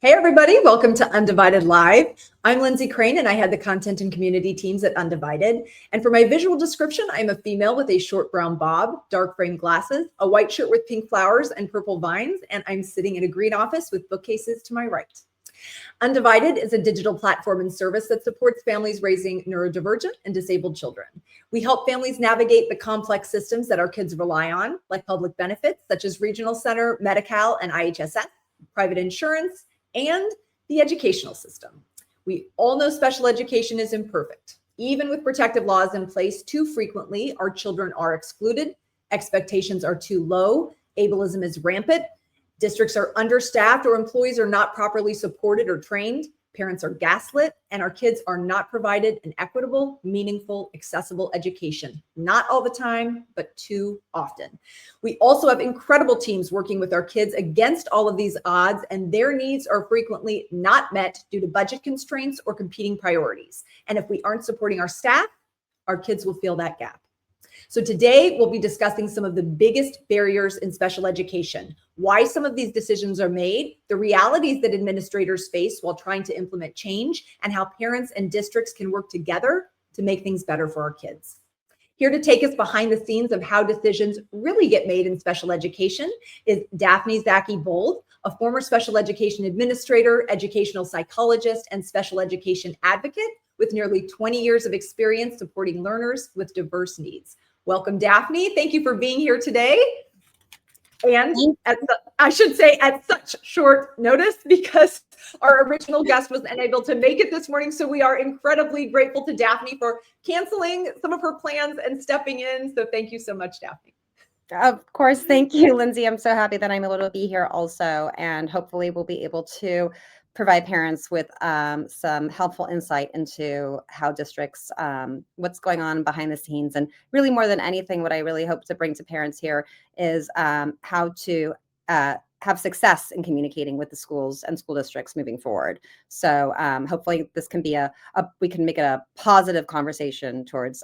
Hey, everybody. Welcome to Undivided Live. I'm Lindsay Crane, and I head the content and community teams at Undivided. And for my visual description, I'm a female with a short brown bob, dark frame glasses, a white shirt with pink flowers and purple vines, and I'm sitting in a green office with bookcases to my right. Undivided is a digital platform and service that supports families raising neurodivergent and disabled children. We help families navigate the complex systems that our kids rely on, like public benefits such as Regional Center, Medi-Cal, and IHSS, private insurance, and the educational system. We all know special education is imperfect. Even with protective laws in place, too frequently our children are excluded, expectations are too low, ableism is rampant, districts are understaffed, or employees are not properly supported or trained, parents are gaslit, and our kids are not provided an equitable, meaningful, accessible education. Not all the time, but too often. We also have incredible teams working with our kids against all of these odds, and their needs are frequently not met due to budget constraints or competing priorities. And if we aren't supporting our staff, our kids will feel that gap. So today we'll be discussing some of the biggest barriers in special education, why some of these decisions are made, the realities that administrators face while trying to implement change, and how parents and districts can work together to make things better for our kids. Here to take us behind the scenes of how decisions really get made in special education is Daphne Zaki-Bold, a former special education administrator, educational psychologist, and special education advocate with nearly 20 years of experience supporting learners with diverse needs. Welcome, Daphne. Thank you for being here today. And I should say at such short notice, because our original guest was unable to make it this morning. So we are incredibly grateful to Daphne for canceling some of her plans and stepping in. So thank you so much, Daphne. Of course. Thank you, Lindsay. I'm so happy that I'm able to be here also. And hopefully we'll be able to provide parents with some helpful insight into how districts, what's going on behind the scenes. And really more than anything, what I really hope to bring to parents here is how to have success in communicating with the schools and school districts moving forward. So hopefully this can be we can make it a positive conversation towards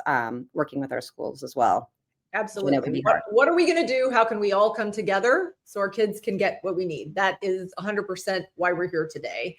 working with our schools as well. Absolutely. What are we going to do? How can we all come together so our kids can get what we need? That is 100% why we're here today.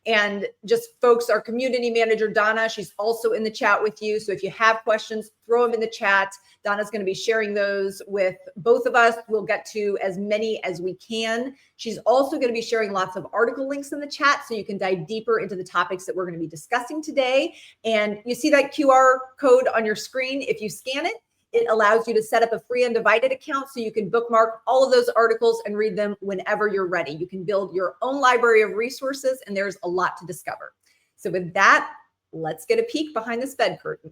And just folks, our community manager, Donna, she's also in the chat with you. So if you have questions, throw them in the chat. Donna's going to be sharing those with both of us. We'll get to as many as we can. She's also going to be sharing lots of article links in the chat so you can dive deeper into the topics that we're going to be discussing today. And you see that QR code on your screen. If you scan it, it allows you to set up a free Undivided account so you can bookmark all of those articles and read them whenever you're ready. You can build your own library of resources, and there's a lot to discover. So with that, let's get a peek behind the SPED curtain.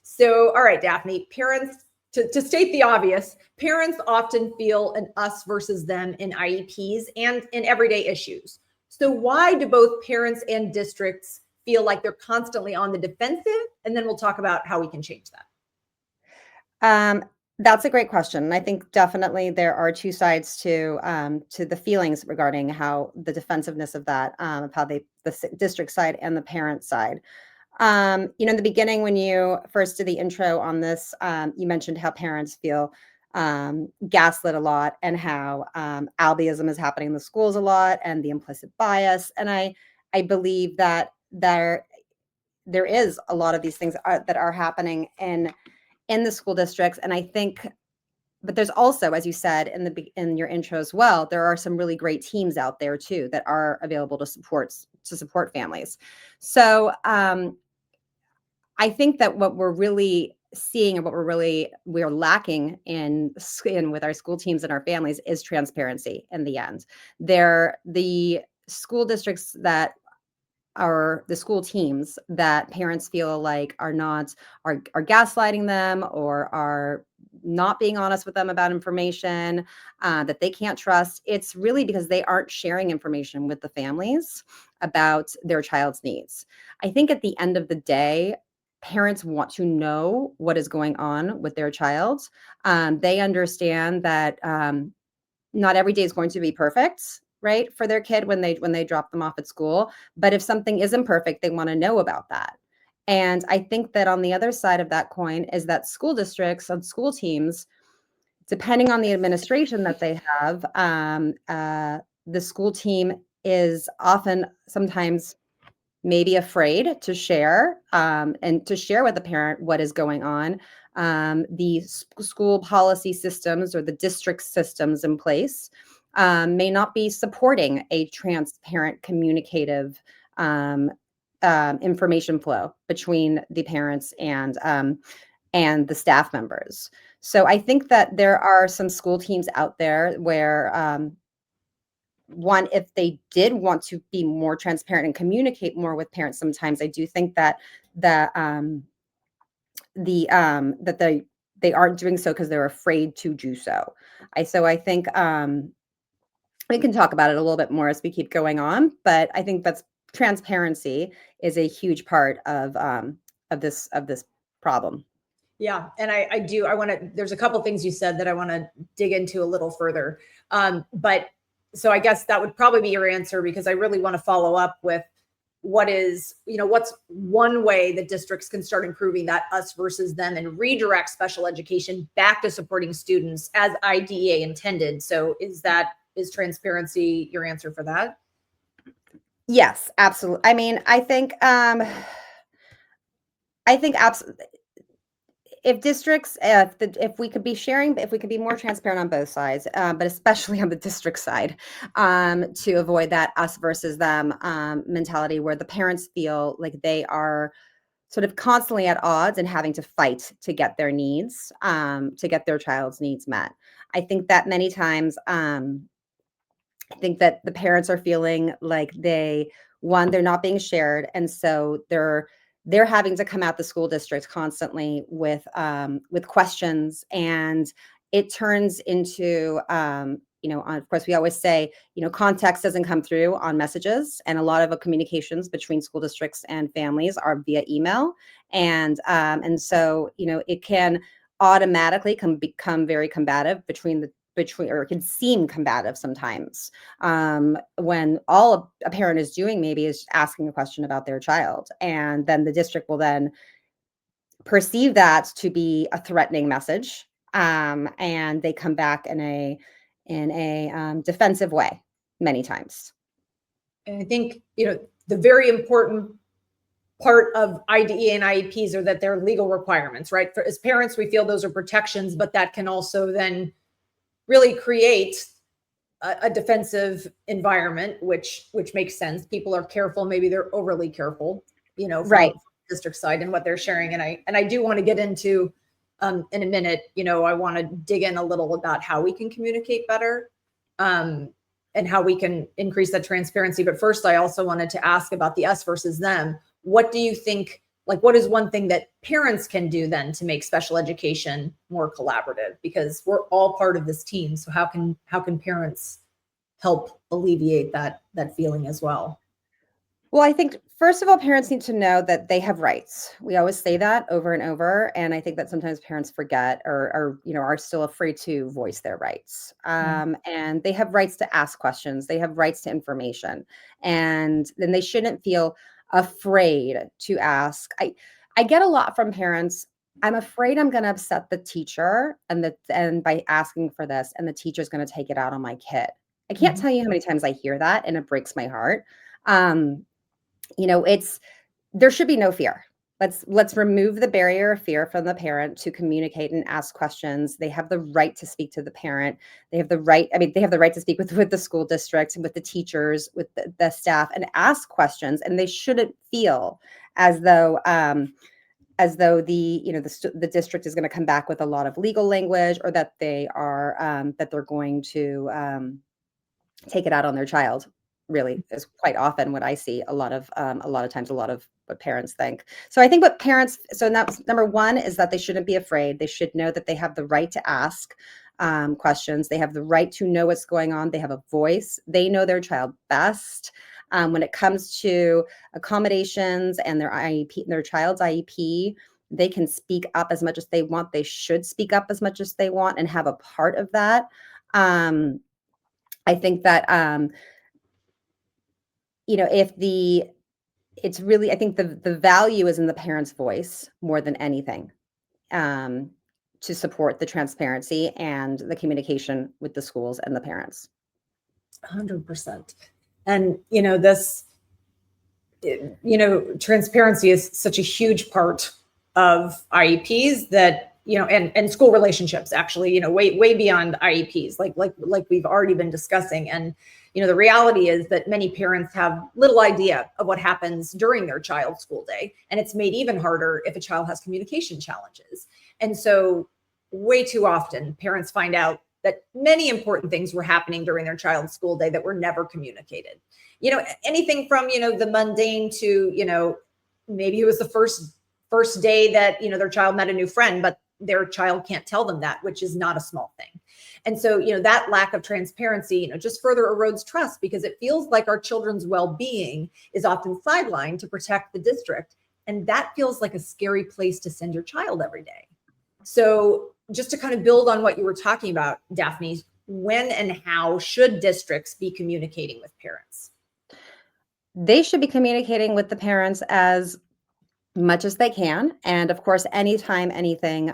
So, all right, Daphne, parents, to state the obvious, parents often feel an us versus them in IEPs and in everyday issues. So why do both parents and districts feel like they're constantly on the defensive? And then we'll talk about how we can change that. That's a great question. And I think definitely there are two sides to the feelings regarding how the defensive-ness of that, of how the district side and the parent side. In the beginning, when you first did the intro on this, you mentioned how parents feel gaslit a lot and how albiism is happening in the schools a lot and the implicit bias. And I believe that there is a lot of these things that are happening in the school districts. And I think, but there's also, as you said in your intro as well, there are some really great teams out there too that are available to support families. So I think that what we're really seeing and what we're lacking in with our school teams and our families is transparency in the end. The school districts that are the school teams that parents feel like are gaslighting them or are not being honest with them about information that they can't trust. It's really because they aren't sharing information with the families about their child's needs. I think at the end of the day, parents want to know what is going on with their child. They understand that not every day is going to be perfect, right, for their kid when they drop them off at school. But if something isn't perfect, they want to know about that. And I think that on the other side of that coin is that school districts and school teams, depending on the administration that they have, the school team is often sometimes maybe afraid to share and to share with the parent what is going on. The school policy systems or the district systems in place may not be supporting a transparent, communicative um, information flow between the parents and the staff members. So I think that there are some school teams out there where one, if they did want to be more transparent and communicate more with parents, sometimes I do think that that they aren't doing so because they're afraid to do so. I think we can talk about it a little bit more as we keep going on, but I think that's transparency is a huge part of this problem. Yeah, and I want to. There's a couple things you said that I want to dig into a little further. But so I guess that would probably be your answer, because I really want to follow up with what's one way that districts can start improving that us versus them and redirect special education back to supporting students as IDEA intended. So is transparency your answer for that? Yes, absolutely. I mean, I think absolutely. If districts, if we could be sharing, if we could be more transparent on both sides, but especially on the district side, to avoid that us versus them mentality where the parents feel like they are sort of constantly at odds and having to fight to get their needs, to get their child's needs met. I think that many times, I think that the parents are feeling like they're not being shared, and so they're having to come at the school district constantly with questions, and it turns into of course we always say context doesn't come through on messages, and a lot of the communications between school districts and families are via email, and so it can automatically become very combative between or it can seem combative sometimes when all a parent is doing maybe is asking a question about their child, and then the district will then perceive that to be a threatening message, and they come back in a defensive way many times. And I think the very important part of IDE and IEPs are that they're legal requirements, right? As parents, we feel those are protections, but that can also then really create a defensive environment, which makes sense. People are careful, maybe they're overly careful, from Right. the district side and what they're sharing. And I do want to get into in a minute. I want to dig in a little about how we can communicate better, and how we can increase that transparency. But first, I also wanted to ask about the us versus them. What do you think? Like, what is one thing that parents can do then to make special education more collaborative? Because we're all part of this team. So how can parents help alleviate that feeling as well? Well, I think first of all, parents need to know that they have rights. We always say that over and over, and I think that sometimes parents forget or are still afraid to voice their rights. And they have rights to ask questions. They have rights to information, and then they shouldn't feel afraid to ask. I get a lot from parents. I'm afraid I'm going to upset the teacher, and by asking for this, and the teacher's going to take it out on my kid. I can't Mhm. tell you how many times I hear that, and it breaks my heart. Um, it's there should be no fear. Let's remove the barrier of fear from the parent to communicate and ask questions. They have the right to speak to the parent. They have the right, I mean, they have the right to speak with the school district, with the teachers, with the staff, and ask questions. And they shouldn't feel as though the district is going to come back with a lot of legal language, or that they're going to take it out on their child. Really is quite often what I see a lot of times, a lot of what parents think. So I think what parents, so that's number one, is that they shouldn't be afraid. They should know that they have the right to ask questions. They have the right to know what's going on. They have a voice. They know their child best. When it comes to accommodations and their IEP, their child's IEP, they can speak up as much as they want. They should speak up as much as they want and have a part of that. I think that if it's really, I think the value is in the parent's voice more than anything, um, to support the transparency and the communication with the schools and the parents. 100%. And, transparency is such a huge part of IEPs that, and school relationships actually, way beyond IEPs, like we've already been discussing. And, the reality is that many parents have little idea of what happens during their child's school day. And it's made even harder if a child has communication challenges. And so way too often parents find out that many important things were happening during their child's school day that were never communicated. Anything from, the mundane to, maybe it was the first day that, their child met a new friend, but their child can't tell them that, which is not a small thing. And so, that lack of transparency, just further erodes trust, because it feels like our children's well-being is often sidelined to protect the district. And that feels like a scary place to send your child every day. So just to kind of build on what you were talking about, Daphne, when and how should districts be communicating with parents? They should be communicating with the parents as much as they can, and of course, anytime anything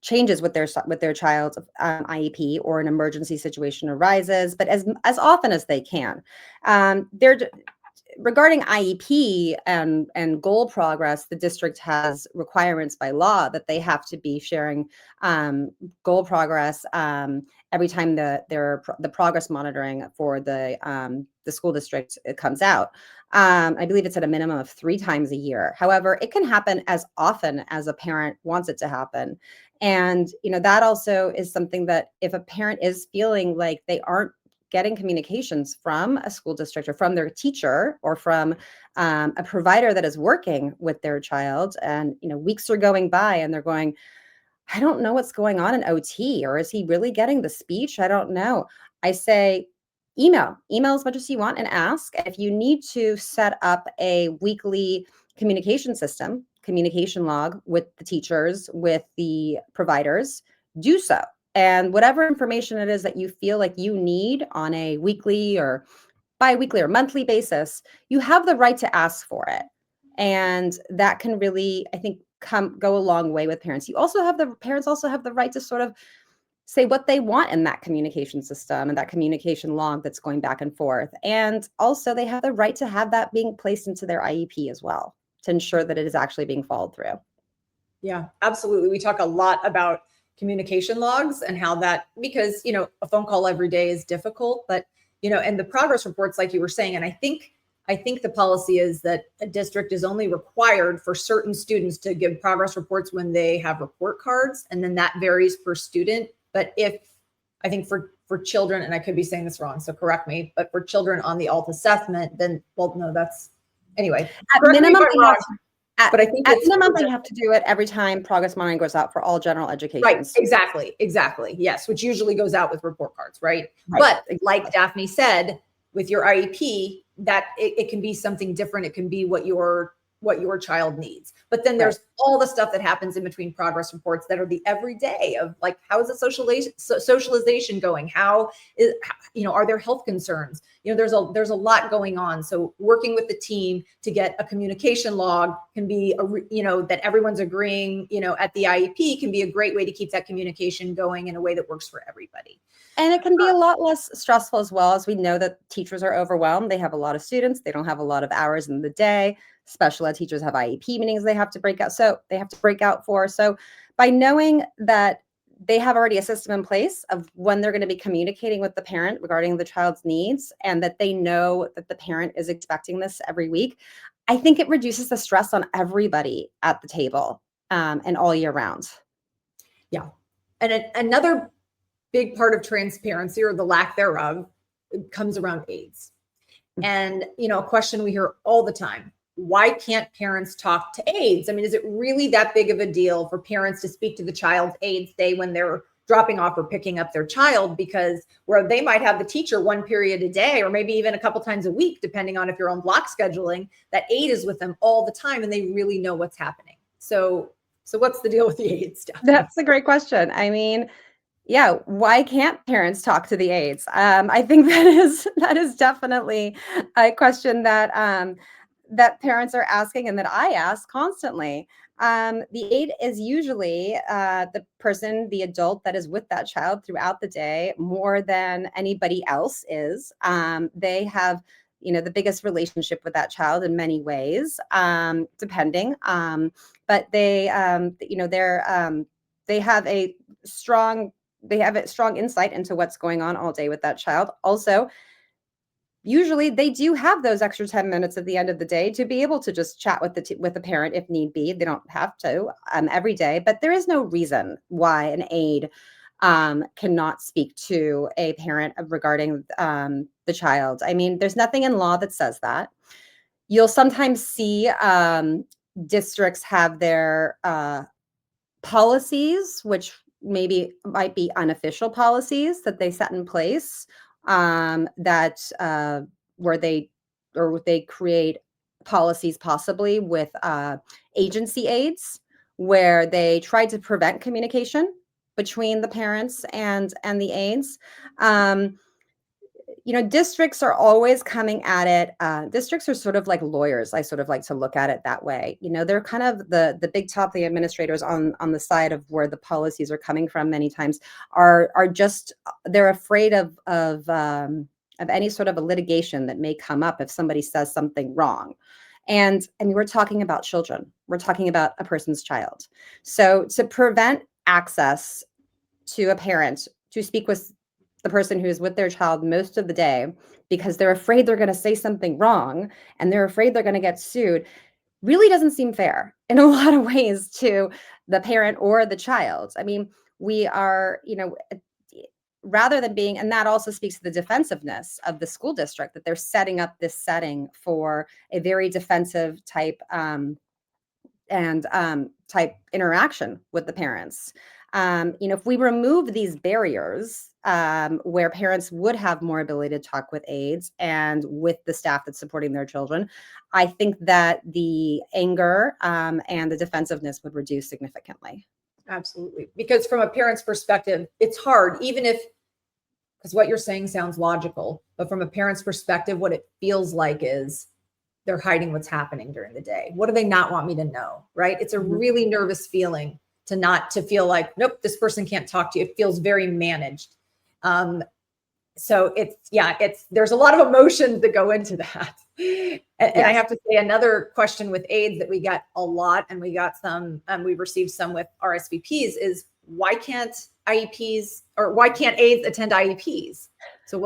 changes with their child's IEP or an emergency situation arises, but as often as they can. Regarding IEP and goal progress, the district has requirements by law that they have to be sharing goal progress every time the progress monitoring for the school district comes out. I believe it's at a minimum of 3 times a year. However, it can happen as often as a parent wants it to happen. And, that also is something that if a parent is feeling like they aren't getting communications from a school district or from their teacher or from a provider that is working with their child, and, weeks are going by and they're going, I don't know what's going on in OT, or is he really getting the speech? I don't know. I say, email as much as you want and ask. If you need to set up a weekly communication log with the teachers, with the providers, do so. And whatever information it is that you feel like you need on a weekly or bi-weekly or monthly basis, you have the right to ask for it. And that can really, I think, go a long way with parents. Parents also have the right to sort of say what they want in that communication system and that communication log that's going back and forth. And also they have the right to have that being placed into their IEP as well, to ensure that it is actually being followed through. Yeah, absolutely. We talk a lot about communication logs and how that, because, a phone call every day is difficult, but, and the progress reports, like you were saying, and I think the policy is that a district is only required for certain students to give progress reports when they have report cards. And then that varies per student. But I think for children, and I could be saying this wrong, so correct me, but for children on the alt assessment, then, well, no, that's, anyway. At minimum, but I think at minimum, they have to do it every time progress monitoring goes out for all general education. Right, exactly. Yes, which usually goes out with report cards, right? But like Daphne said, with your IEP, that it can be something different. It can be what your child needs. But then there's all the stuff that happens in between progress reports that are the everyday of, like, how is the socialization going? How is, are there health concerns? There's a lot going on. So working with the team to get a communication log can be, that everyone's agreeing, at the IEP can be a great way to keep that communication going in a way that works for everybody. And it can be a lot less stressful as well, as we know that teachers are overwhelmed. They have a lot of students. They don't have a lot of hours in the day. Special ed teachers have IEP meetings they have to break out for. So by knowing that they have already a system in place of when they're going to be communicating with the parent regarding the child's needs, and that they know that the parent is expecting this every week, I think it reduces the stress on everybody at the table, and all year round. Yeah. And another big part of transparency, or the lack thereof, comes around aides. And, a question we hear all the time: why can't parents talk to aides? I mean, is it really that big of a deal for parents to speak to the child's aide, say, when they're dropping off or picking up their child? Because where they might have the teacher one period a day, or maybe even a couple times a week, depending on if you're on block scheduling, that aide is with them all the time and they really know what's happening. So what's the deal with the aide stuff? That's a great question. I mean, yeah, why can't parents talk to the aides? I think that is definitely a question that that parents are asking, and that I ask constantly. The aide is usually the adult that is with that child throughout the day more than anybody else is. They have, the biggest relationship with that child in many ways, depending. But they have a strong insight into what's going on all day with that child. Also, usually they do have those extra 10 minutes at the end of the day to be able to just chat with the parent if need be. They don't have to every day, but there is no reason why an aide cannot speak to a parent regarding the child. I mean, there's nothing in law that says that. You'll sometimes see districts have their policies, which maybe might be unofficial policies that they set in place, that where they create policies possibly with agency aides, where they try to prevent communication between the parents and the aides. Districts are always coming at it. Districts are sort of like lawyers. I sort of like to look at it that way. They're kind of the big top, the administrators on the side of where the policies are coming from. Many times are just they're afraid of any sort of a litigation that may come up if somebody says something wrong. And we're talking about children. We're talking about a person's child. So to prevent access to a parent to speak with the person who's with their child most of the day because they're afraid they're going to say something wrong and they're afraid they're going to get sued really doesn't seem fair in a lot of ways to the parent or the child. I mean, we are, rather than being, and that also speaks to the defensiveness of the school district, that they're setting up this setting for a very defensive type type interaction with the parents. If we remove these barriers where parents would have more ability to talk with aides and with the staff that's supporting their children, I think that the anger and the defensiveness would reduce significantly. Absolutely. Because from a parent's perspective, it's hard, even if, because what you're saying sounds logical, but from a parent's perspective, what it feels like is they're hiding what's happening during the day. What do they not want me to know? Right. It's a really nervous feeling to feel like, nope, this person can't talk to you. It feels very managed. So there's a lot of emotions that go into that. And I have to say, another question with aides that we got a lot, and we got some, we received some with RSVPs, is why can't aides attend IEPs? So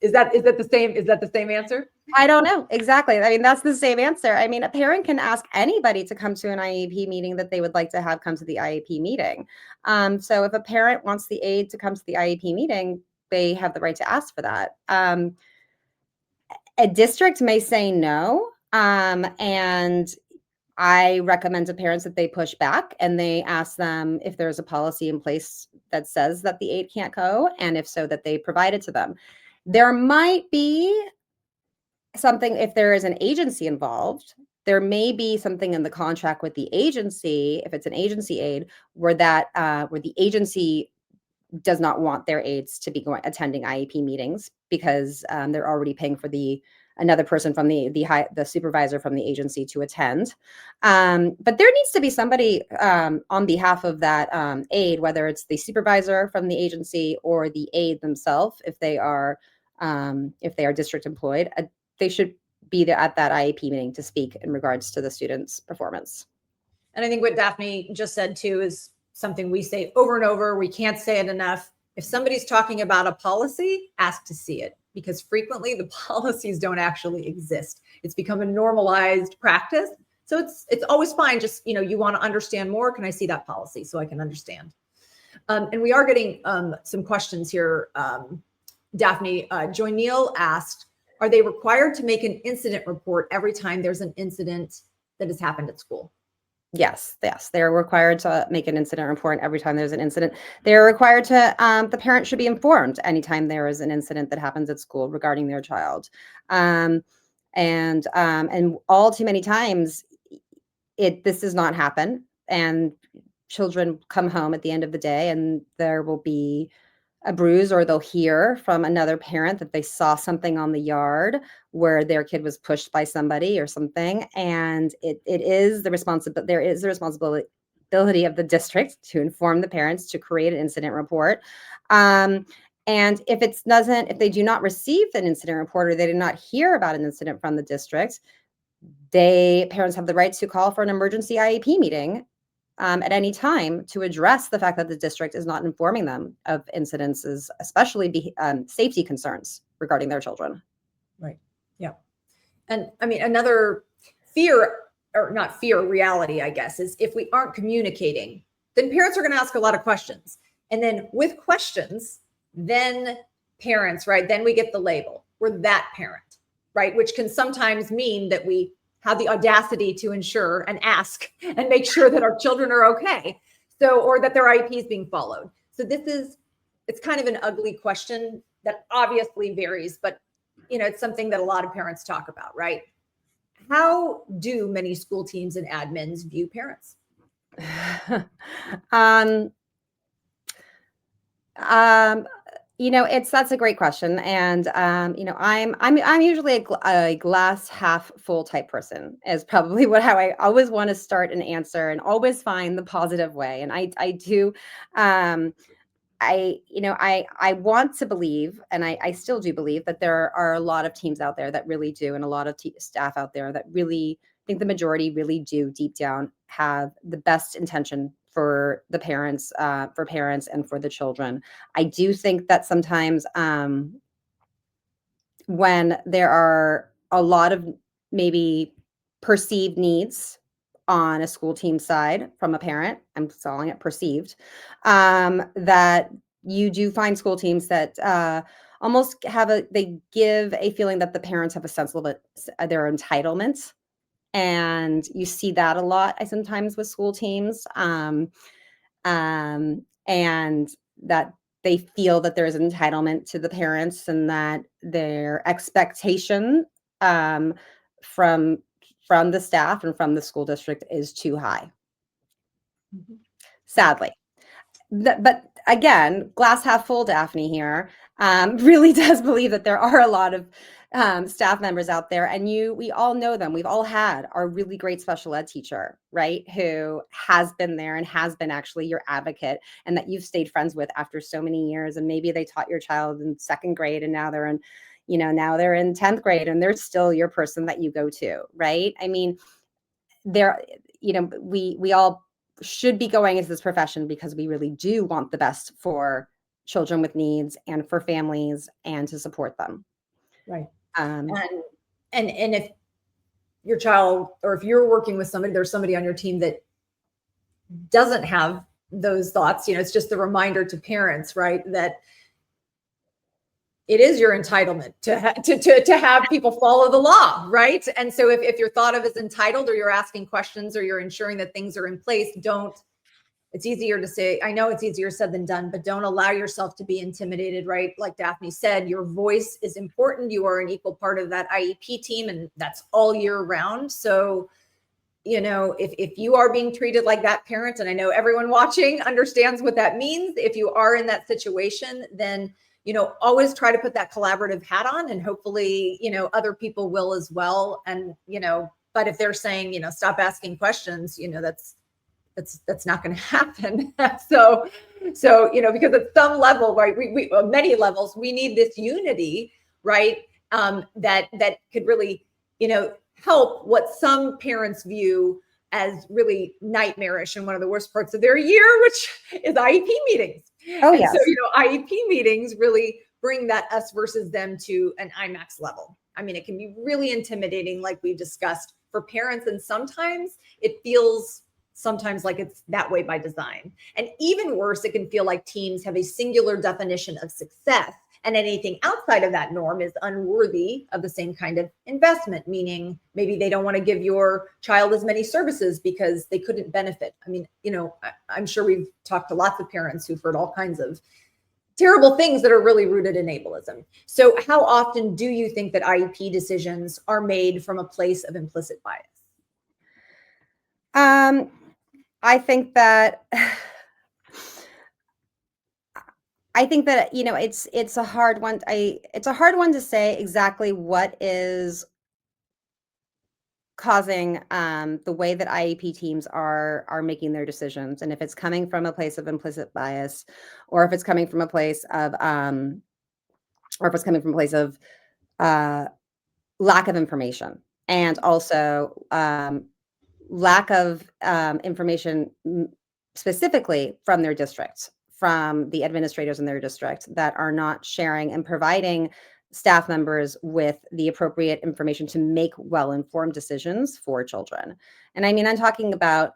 is that the same answer? I don't know. Exactly. I mean, that's the same answer. I mean, a parent can ask anybody to come to an IEP meeting that they would like to have come to the IEP meeting. So if a parent wants the aide to come to the IEP meeting, they have the right to ask for that. A district may say no. And I recommend to parents that they push back and they ask them if there's a policy in place that says that the aide can't go, and if so, that they provide it to them. There might be something, if there is an agency involved, there may be something in the contract with the agency, if it's an agency aide, where the agency does not want their aides to be attending IEP meetings because they're already paying for another person from the supervisor from the agency to attend. But there needs to be somebody on behalf of that aide, whether it's the supervisor from the agency or the aide themselves, if they are district employed. They should be there at that IEP meeting to speak in regards to the student's performance. And I think what Daphne just said too is something we say over and over. We can't say it enough. If somebody's talking about a policy, ask to see it, because frequently the policies don't actually exist. It's become a normalized practice. So it's always fine. Just, you want to understand more. Can I see that policy so I can understand? And we are getting some questions here. Daphne, Joy Neal asked, are they required to make an incident report every time there's an incident that has happened at school? Yes, they're required to make an incident report every time there's an incident. They're required to, the parent should be informed anytime there is an incident that happens at school regarding their child. And all too many times, this does not happen. And children come home at the end of the day and there will be a bruise, or they'll hear from another parent that they saw something on the yard where their kid was pushed by somebody or something. And it is the responsibility, there is the responsibility of the district to inform the parents to create an incident report. And if they do not receive an incident report, or they do not hear about an incident from the district, parents have the right to call for an emergency IEP meeting at any time to address the fact that the district is not informing them of incidences, especially safety concerns regarding their children. Right. Yeah. And I mean, another fear, or not fear, reality, I guess, is if we aren't communicating, then parents are going to ask a lot of questions. And then with questions, then parents, right? Then we get the label. We're that parent, right? Which can sometimes mean that we have the audacity to ensure and ask and make sure that our children are okay. So, or that their IEP is being followed. So it's kind of an ugly question that obviously varies, but it's something that a lot of parents talk about, right? How do many school teams and admins view parents? um, that's a great question, and I'm usually a glass half full type person. Is probably how I always want to start an answer, and always find the positive way. And I do. I want to believe, and I still do believe, that there are a lot of teams out there that really do, and a lot of staff out there that really, I think the majority really do deep down have the best intention for the parents, and for the children. I do think that sometimes when there are a lot of maybe perceived needs on a school team side from a parent, I'm calling it perceived, that you do find school teams that almost they give a feeling that the parents have a sense of their entitlement. And you see that a lot, I sometimes, with school teams. And that they feel that there's an entitlement to the parents, and that their expectation from the staff and from the school district is too high. Mm-hmm. Sadly. But again, glass half full, Daphne here, really does believe that there are a lot of staff members out there, and we all know them. We've all had our really great special ed teacher, right, who has been there and has been actually your advocate, and that you've stayed friends with after so many years. And maybe they taught your child in second grade, and now they're in 10th grade, and they're still your person that you go to, right? I mean, we all should be going into this profession because we really do want the best for children with needs and for families, and to support them. Right. And if your child, or if you're working with somebody, there's somebody on your team that doesn't have those thoughts, it's just a reminder to parents, right, that it is your entitlement to have people follow the law, right? And so if you're thought of as entitled, or you're asking questions, or you're ensuring that things are in place, it's easier to say, I know it's easier said than done, but don't allow yourself to be intimidated, right? Like Daphne said, your voice is important. You are an equal part of that IEP team, and that's all year round. So, if you are being treated like that parent, and I know everyone watching understands what that means, if you are in that situation, then always try to put that collaborative hat on, and hopefully, other people will as well. And, but if they're saying, stop asking questions, that's not going to happen. so, because at some level, right, we many levels, we need this unity, right? That could really, help what some parents view as really nightmarish and one of the worst parts of their year, which is IEP meetings. Oh, and yes. So, IEP meetings really bring that us versus them to an IMAX level. I mean, it can be really intimidating, like we've discussed, for parents. And sometimes it feels like it's that way by design. And even worse, it can feel like teams have a singular definition of success, and anything outside of that norm is unworthy of the same kind of investment, meaning maybe they don't want to give your child as many services because they couldn't benefit. I mean, I'm sure we've talked to lots of parents who've heard all kinds of terrible things that are really rooted in ableism. So how often do you think that IEP decisions are made from a place of implicit bias? I think that I think that, you know, it's a hard one. It's a hard one to say exactly what is causing the way that IEP teams are making their decisions, and if it's coming from a place of implicit bias, or if it's coming from a place of or if it's coming from a place of uh, lack of information, and also lack of information specifically from their districts, from the administrators in their district that are not sharing and providing staff members with the appropriate information to make well-informed decisions for children. And I mean, I'm talking about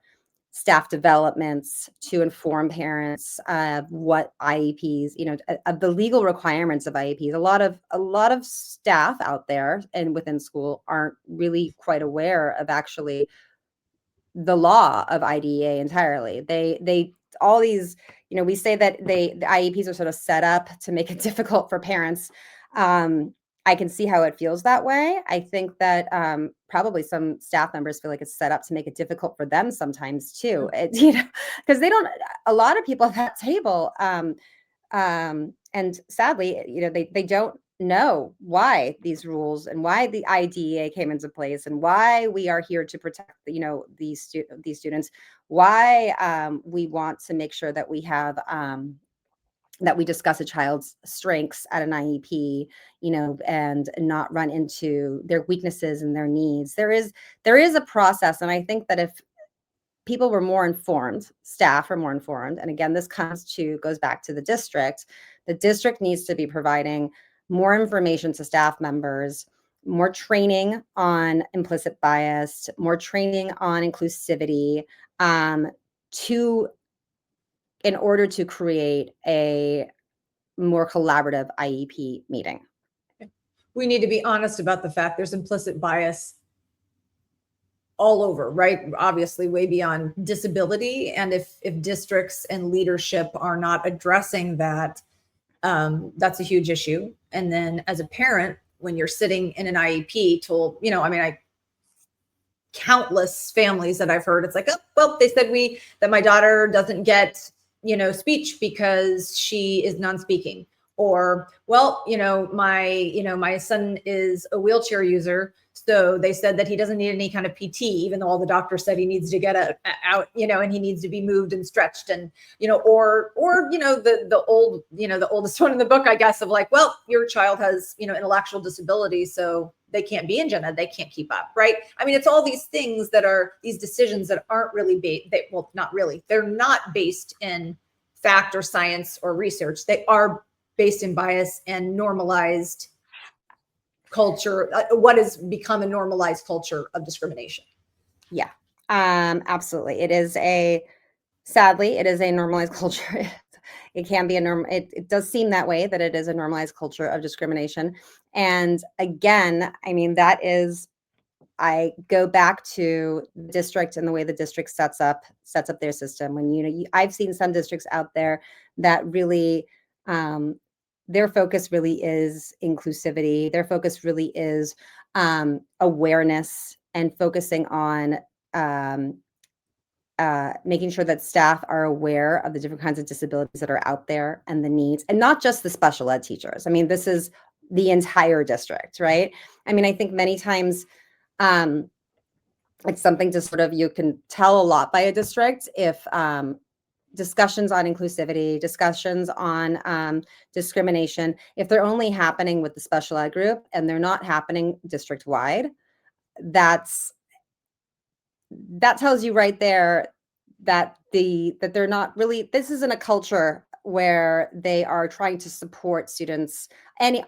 staff developments to inform parents of what IEPs, you know, of the legal requirements of IEPs. A lot of staff out there and within school aren't really quite aware of actually the law of IDEA entirely. They all these, you know, we say that the IEPs are sort of set up to make it difficult for parents. I can see how it feels that way. I think that probably some staff members feel like it's set up to make it difficult for them sometimes too. You know, because they don't. A lot of people at that table and sadly, you know, they don't know why these rules and why the IDEA came into place and why we are here to protect, you know, these students, why we want to make sure that we have that we discuss a child's strengths at an IEP, you know, and not run into their weaknesses and their needs. There is a process, and I think that if people were more informed, staff are more informed. And again, this goes back to the district. The district needs to be providing more information to staff members, more training on implicit bias, more training on inclusivity, to in order to create a more collaborative IEP meeting. We need to be honest about the fact there's implicit bias all over, right? Obviously, way beyond disability. And if districts and leadership are not addressing that, that's a huge issue. And then as a parent, when you're sitting in an IEP told, you know, I mean, I countless families that I've heard, it's like, oh, well, they said that my daughter doesn't get, you know, speech because she is non-speaking. Or, well, my son is a wheelchair user, so they said that he doesn't need any kind of PT, even though all the doctors said he needs to get out, you know, and he needs to be moved and stretched, and you know, or you know, the old, you know, the oldest one in the book, I guess, of like, well, your child has, you know, intellectual disability, so they can't be in gen ed, they can't keep up, right? I mean, it's all these things that are these decisions that aren't really well, not really, they're not based in fact or science or research. They are based in bias and normalized culture, what has become a normalized culture of discrimination. Yeah, absolutely. Sadly, it is a normalized culture. It can be it does seem that way, that it is a normalized culture of discrimination. And again, I mean, I go back to the district and the way the district sets up their system. When, you know, I've seen some districts out there that really, their focus really is inclusivity. Their focus really is awareness and focusing on um, making sure that staff are aware of the different kinds of disabilities that are out there and the needs, and not just the special ed teachers. I mean, this is the entire district, right? I mean, I think many times it's something to sort of, you can tell a lot by a district if discussions on inclusivity, discussions on discrimination, if they're only happening with the special ed group and they're not happening district wide, that tells you right there that they're not really, this isn't a culture where they are trying to support students,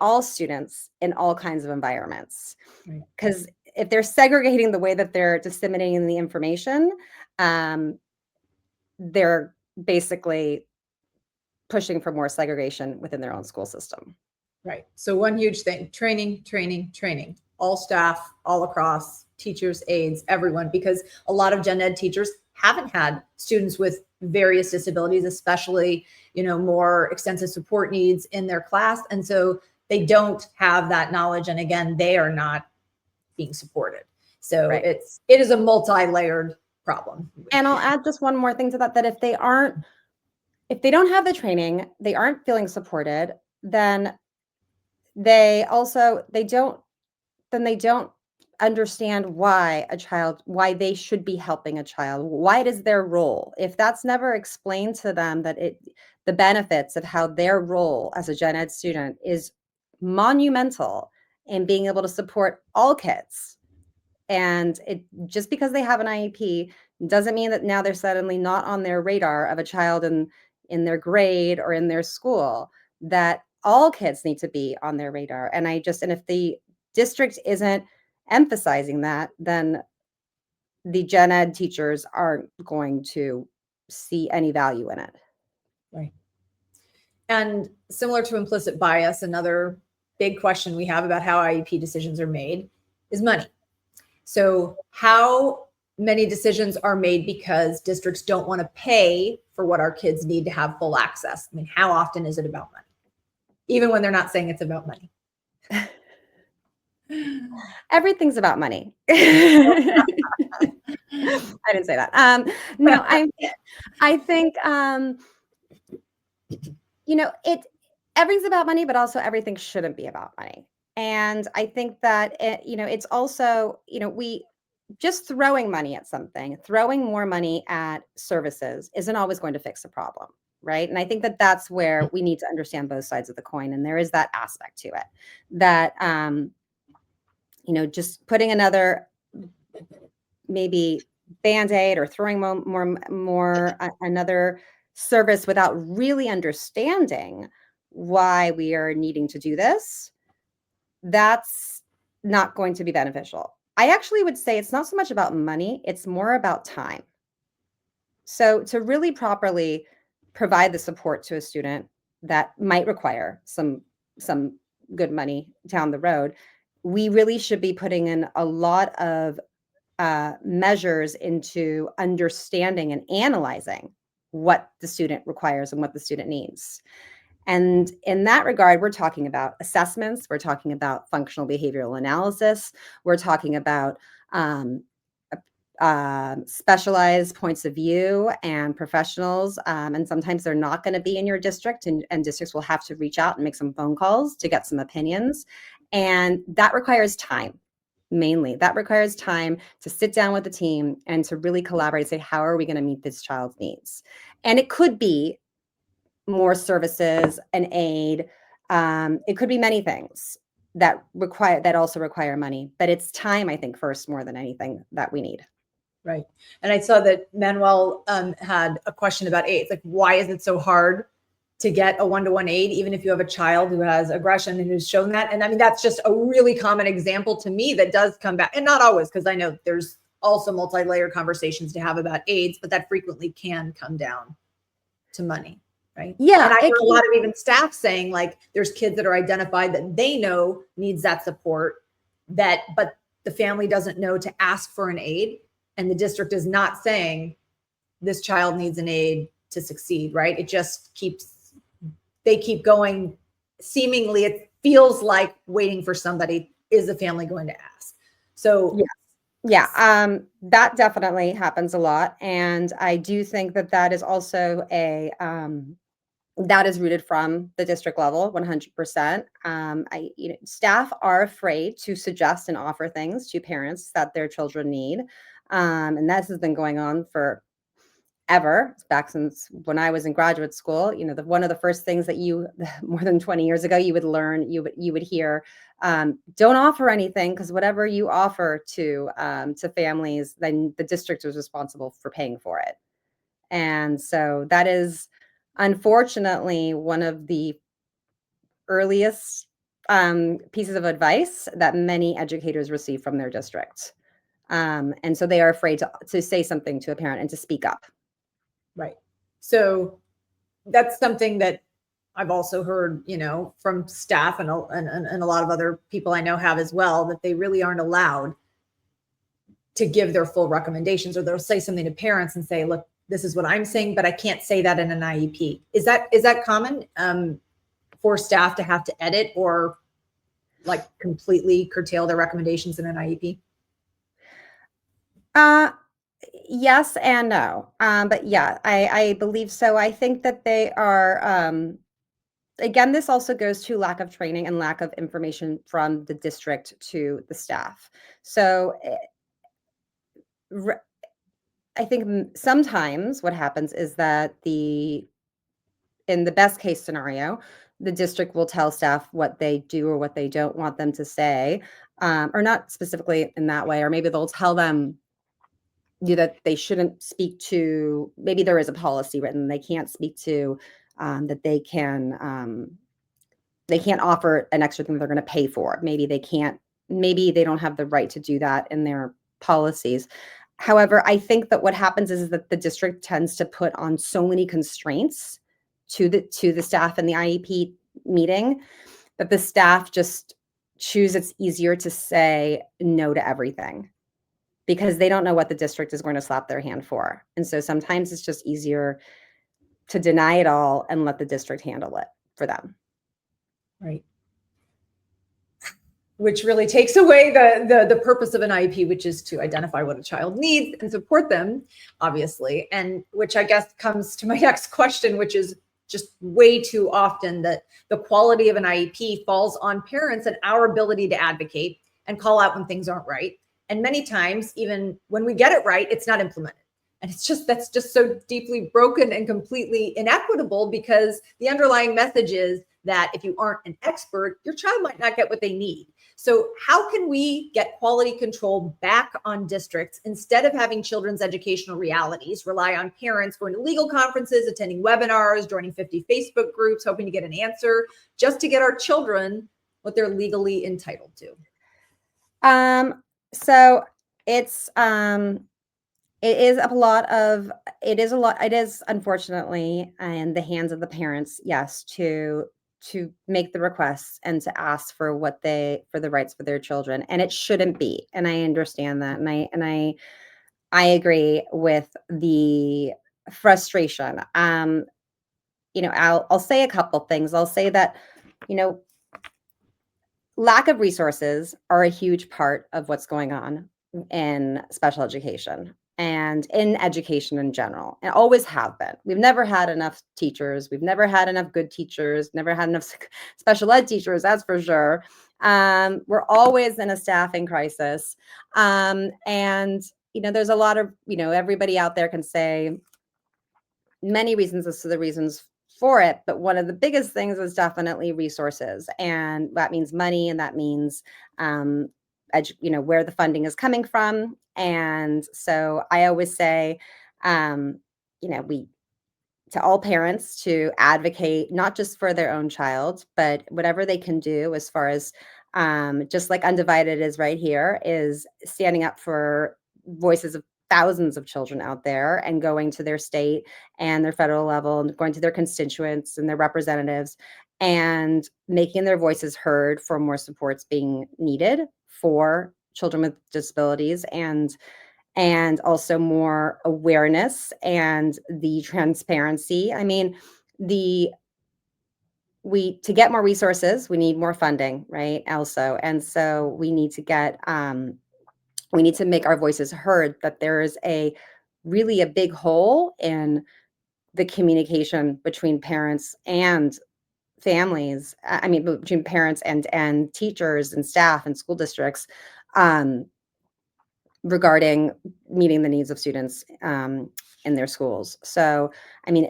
all students in all kinds of environments. Because if they're segregating the way that they're disseminating the information, they're basically pushing for more segregation within their own school system. Right. So one huge thing, training, all staff, all across, teachers, aides, everyone, because a lot of gen ed teachers haven't had students with various disabilities, especially, you know, more extensive support needs in their class. And so they don't have that knowledge. And again, they are not being supported. So Right. it is a multi-layered problem. And I'll add just one more thing to that, that if they aren't if they don't have the training, they aren't feeling supported, then they also they don't understand why they should be helping a child. Why it is their role. If that's never explained to them, that the benefits of how their role as a gen ed student is monumental in being able to support all kids. And it just because they have an IEP doesn't mean that now they're suddenly not on their radar of a child in their grade or in their school, that all kids need to be on their radar. And if the district isn't emphasizing that, then the gen ed teachers aren't going to see any value in it. Right. And similar to implicit bias, another big question we have about how IEP decisions are made is money. So how many decisions are made because districts don't want to pay for what our kids need to have full access? I mean, how often is it about money? Even when they're not saying it's about money. Everything's about money. I didn't say that. No, I think, everything's about money, but also everything shouldn't be about money. And I think that, it's also, we just throwing money at something, throwing more money at services isn't always going to fix the problem. Right. And I think that that's where we need to understand both sides of the coin. And there is that aspect to it that, just putting another maybe Band-Aid or throwing another service without really understanding why we are needing to do this, that's not going to be beneficial. I actually would say it's not so much about money, it's more about time. So to really properly provide the support to a student that might require some good money down the road, we really should be putting in a lot of measures into understanding and analyzing what the student requires and what the student needs. And in that regard, we're talking about assessments, we're talking about functional behavioral analysis, we're talking about specialized points of view and professionals. And sometimes they're not going to be in your district, and districts will have to reach out and make some phone calls to get some opinions. And that requires time. Mainly, that requires time to sit down with the team and to really collaborate and say, how are we going to meet this child's needs? And it could be more services, an aid. It could be many things that also require money, but it's time, I think, first, more than anything, that we need. Right. And I saw that Manuel had a question about aids. Like, why is it so hard to get a one-to-one aid, even if you have a child who has aggression and who's shown that? And I mean, that's just a really common example to me that does come back, and not always, because I know there's also multi-layered conversations to have about aids, but that frequently can come down to money. Right. Yeah. And I hear a lot of even staff saying, like, there's kids that are identified that they know needs that support, but the family doesn't know to ask for an aid. And the district is not saying this child needs an aid to succeed, right? It just they keep going. Seemingly, it feels like waiting for somebody. Is the family going to ask? So yeah, that definitely happens a lot. And I do think that is also that is rooted from the district level, 100%. Staff are afraid to suggest and offer things to parents that their children need. And this has been going on for ever, back since when I was in graduate school. One of the first things that more than 20 years ago, you would learn, you would hear, don't offer anything, because whatever you offer to families, then the district is responsible for paying for it. And so that is unfortunately one of the earliest pieces of advice that many educators receive from their district. And so they are afraid to say something to a parent and to speak up. Right. So that's something that I've also heard, from staff and a lot of other people I know have as well, that they really aren't allowed to give their full recommendations, or they'll say something to parents and say, look, this is what I'm saying, but I can't say that in an IEP. Is that common for staff to have to edit or like completely curtail their recommendations in an IEP? Yes and no. But yeah, I believe so. I think that they are, again, this also goes to lack of training and lack of information from the district to the staff. So re- I think sometimes what happens is that in the best case scenario, the district will tell staff what they do or what they don't want them to say, or not specifically in that way, or maybe they'll tell them that they shouldn't speak to, maybe there is a policy written, they can't speak to, that they can't offer an extra thing they're going to pay for. Maybe they can't, maybe they don't have the right to do that in their policies. However, I think that what happens is that the district tends to put on so many constraints to the staff in the IEP meeting that the staff just choose it's easier to say no to everything because they don't know what the district is going to slap their hand for. And so sometimes it's just easier to deny it all and let the district handle it for them. Right. Which really takes away the purpose of an IEP, which is to identify what a child needs and support them, obviously. And which I guess comes to my next question, which is just way too often that the quality of an IEP falls on parents and our ability to advocate and call out when things aren't right. And many times, even when we get it right, it's not implemented. And it's just, that's just so deeply broken and completely inequitable because the underlying message is that if you aren't an expert, your child might not get what they need. So how can we get quality control back on districts instead of having children's educational realities rely on parents going to legal conferences, attending webinars, joining 50 Facebook groups, hoping to get an answer just to get our children what they're legally entitled to? So it's it is unfortunately in the hands of the parents, yes, to make the requests and to ask for for the rights for their children. And it shouldn't be. And I understand that. I agree with the frustration. I'll say a couple things. I'll say that, you know, lack of resources are a huge part of what's going on in special education and in education in general, and always have been. We've never had enough teachers. We've never had enough good teachers, never had enough special ed teachers, that's for sure. We're always in a staffing crisis. And, there's a lot of, everybody out there can say many reasons as to the reasons for it, but one of the biggest things is definitely resources, and that means money, and that means where the funding is coming from. And so I always say, we to all parents to advocate not just for their own child, but whatever they can do as far as just like Undivided is right here, is standing up for voices of thousands of children out there and going to their state and their federal level and going to their constituents and their representatives and making their voices heard for more supports being needed for children with disabilities, and also more awareness and the transparency. I mean, to get more resources, we need more funding, right? Also, and so we need to make our voices heard, that there is really a big hole in the communication between parents and families. I mean, between parents and teachers and staff and school districts, regarding meeting the needs of students in their schools. So, I mean,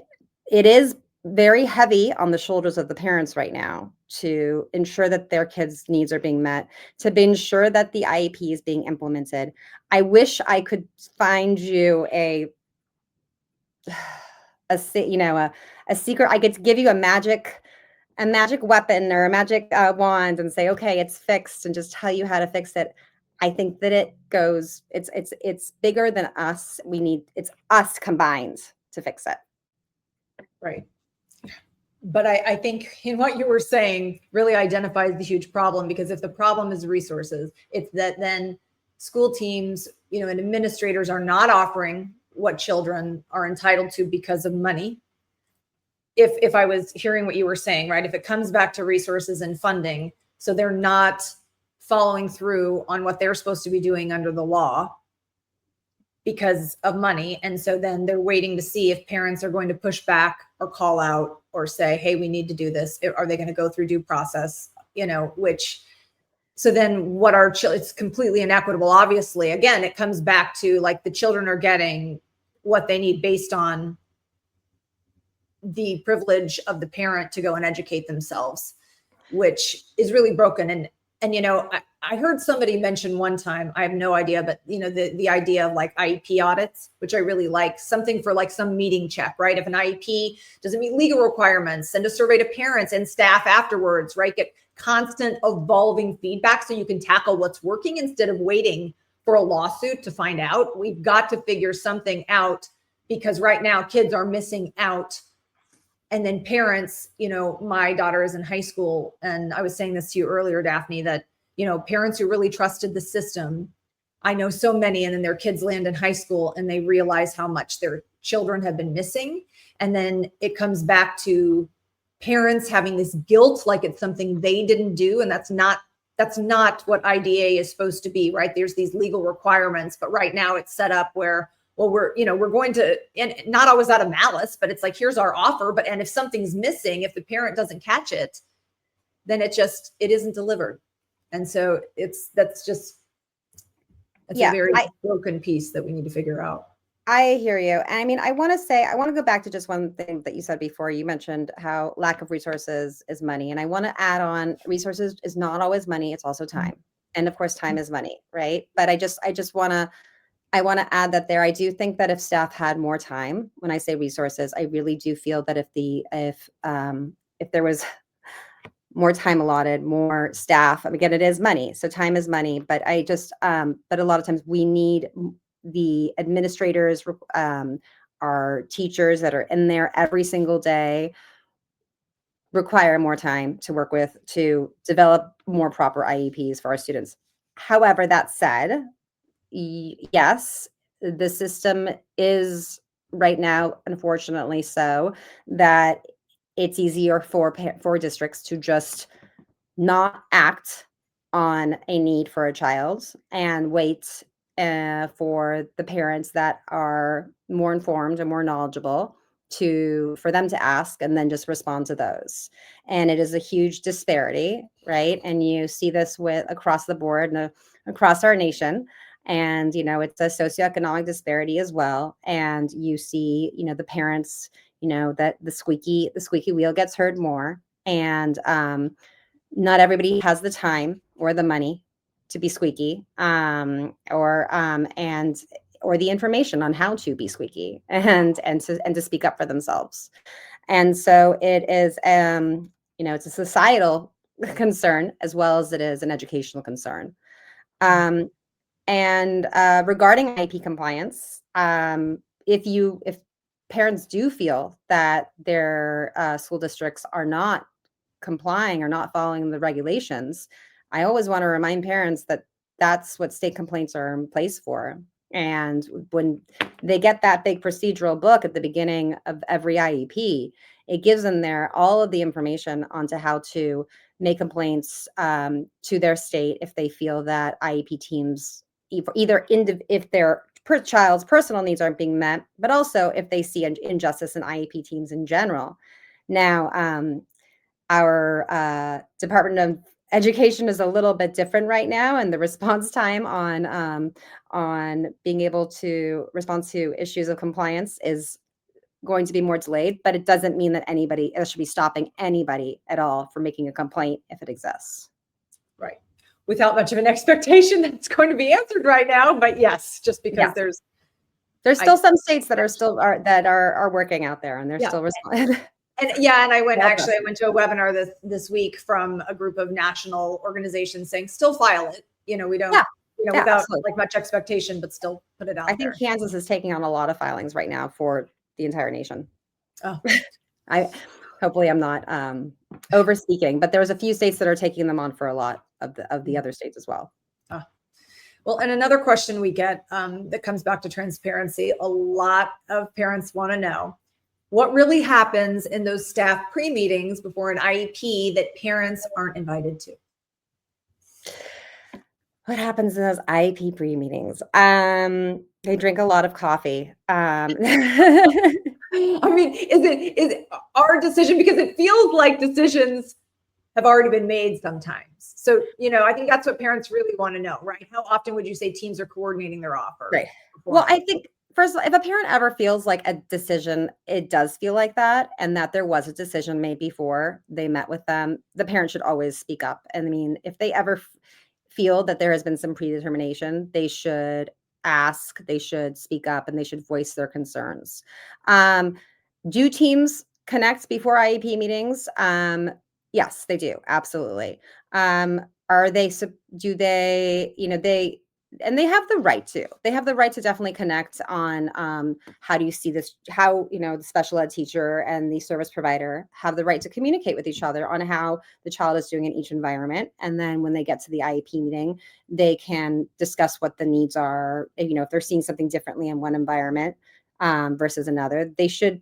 it is very heavy on the shoulders of the parents right now to ensure that their kids' needs are being met, to ensure that the IEP is being implemented. I wish I could find you a secret. I could give you a magic weapon or a magic wand and say, okay, it's fixed, and just tell you how to fix it. I think that it's bigger than us. It's us combined to fix it. Right. But I think in what you were saying really identifies the huge problem, because if the problem is resources, it's that then school teams, and administrators are not offering what children are entitled to because of money. If I was hearing what you were saying, right, if it comes back to resources and funding, so they're not following through on what they're supposed to be doing under the law, because of money. And so then they're waiting to see if parents are going to push back or call out or say, hey, we need to do this. Are they going to go through due process? Which, so then what are it's completely inequitable. Obviously, again, it comes back to like the children are getting what they need based on the privilege of the parent to go and educate themselves, which is really broken. And I heard somebody mention one time, I have no idea, but the idea of like IEP audits, which I really like, something for like some meeting check, right? If an IEP doesn't meet legal requirements, send a survey to parents and staff afterwards, right? Get constant evolving feedback so you can tackle what's working instead of waiting for a lawsuit to find out. We've got to figure something out because right now kids are missing out. And then parents, my daughter is in high school, and I was saying this to you earlier, Daphne, that, parents who really trusted the system, I know so many, and then their kids land in high school and they realize how much their children have been missing. And then it comes back to parents having this guilt, like it's something they didn't do. And that's not what IDA is supposed to be, right? There's these legal requirements, but right now it's set up where, well, we're going to, and not always out of malice, but it's like, here's our offer. And if something's missing, if the parent doesn't catch it, then it isn't delivered. And so that's a very broken piece that we need to figure out. I hear you. And I mean, I want to go back to just one thing that you said before. You mentioned how lack of resources is money. And I want to add on, resources is not always money. It's also time. And of course, time is money, right? But I want to add that there. I do think that if staff had more time, when I say resources, I really do feel that if there was more time allotted, more staff, again, it is money. So time is money, but but a lot of times we need the administrators, our teachers that are in there every single day require more time to work with to develop more proper IEPs for our students. However, that said, yes, the system is right now, unfortunately, so that it's easier for districts to just not act on a need for a child and wait for the parents that are more informed and more knowledgeable for them to ask and then just respond to those. And it is a huge disparity, right? And you see this across the board and across our nation. And, it's a socioeconomic disparity as well. And you see, the parents, that the squeaky wheel gets heard more. And not everybody has the time or the money to be squeaky, or the information on how to be squeaky and to speak up for themselves. And so it is, it's a societal concern as well as it is an educational concern. And regarding IP compliance, if parents do feel that their school districts are not complying or not following the regulations, I always want to remind parents that that's what state complaints are in place for. And when they get that big procedural book at the beginning of every IEP, it gives them all of the information onto how to make complaints to their state if they feel that IEP teams, if their child's personal needs aren't being met, but also if they see injustice in IEP teams in general. Now, our Department of Education is a little bit different right now, and the response time on being able to respond to issues of compliance is going to be more delayed, but it doesn't mean that it should be stopping anybody at all from making a complaint if it exists. Right. Without much of an expectation that it's going to be answered right now, but yes, just because there's still some states that are working out there and they're still responding. And I went to a webinar this week from a group of national organizations saying still file it. We don't, without absolutely. Like much expectation, but still put it out there. I think Kansas is taking on a lot of filings right now for the entire nation. Oh, hopefully I'm not over speaking, but there's a few states that are taking them on for a lot of the other states as well. Well, and another question we get that comes back to transparency, a lot of parents want to know what really happens in those staff pre-meetings before an IEP that parents aren't invited to. What happens in those IEP pre-meetings? They drink a lot of coffee. I mean, is it our decision? Because it feels like decisions have already been made sometimes. So, I think that's what parents really want to know, right? How often would you say teams are coordinating their offer Right. Well, beforehand? I think first of all, if a parent ever feels like a decision, it does feel like that, and that there was a decision made before they met with them, the parent should always speak up. And I mean, if they ever feel that there has been some predetermination, they should ask, they should speak up, and they should voice their concerns. Um, do teams connect before IEP meetings? Yes, they do. Absolutely. Are they, do they, and they have the right to. They have the right to definitely connect on how do you see this, how, the special ed teacher and the service provider have the right to communicate with each other on how the child is doing in each environment. And then when they get to the IEP meeting, they can discuss what the needs are. If they're seeing something differently in one environment versus another, they should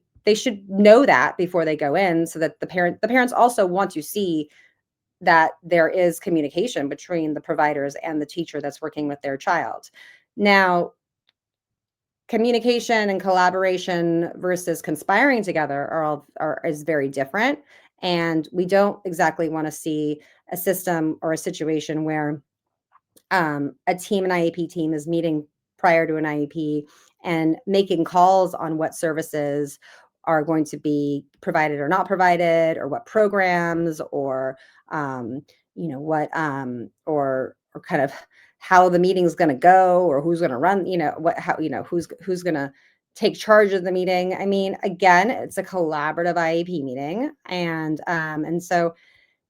know that before they go in, so that the parents also want to see that there is communication between the providers and the teacher that's working with their child. Now, communication and collaboration versus conspiring together is very different, and we don't exactly want to see a system or a situation where a team, an IEP team, is meeting prior to an IEP and making calls on what services are going to be provided or not provided, or what programs, or what or kind of how the meeting's going to go, or who's going to run, what how who's going to take charge of the meeting. I mean, again, it's a collaborative IEP meeting, and so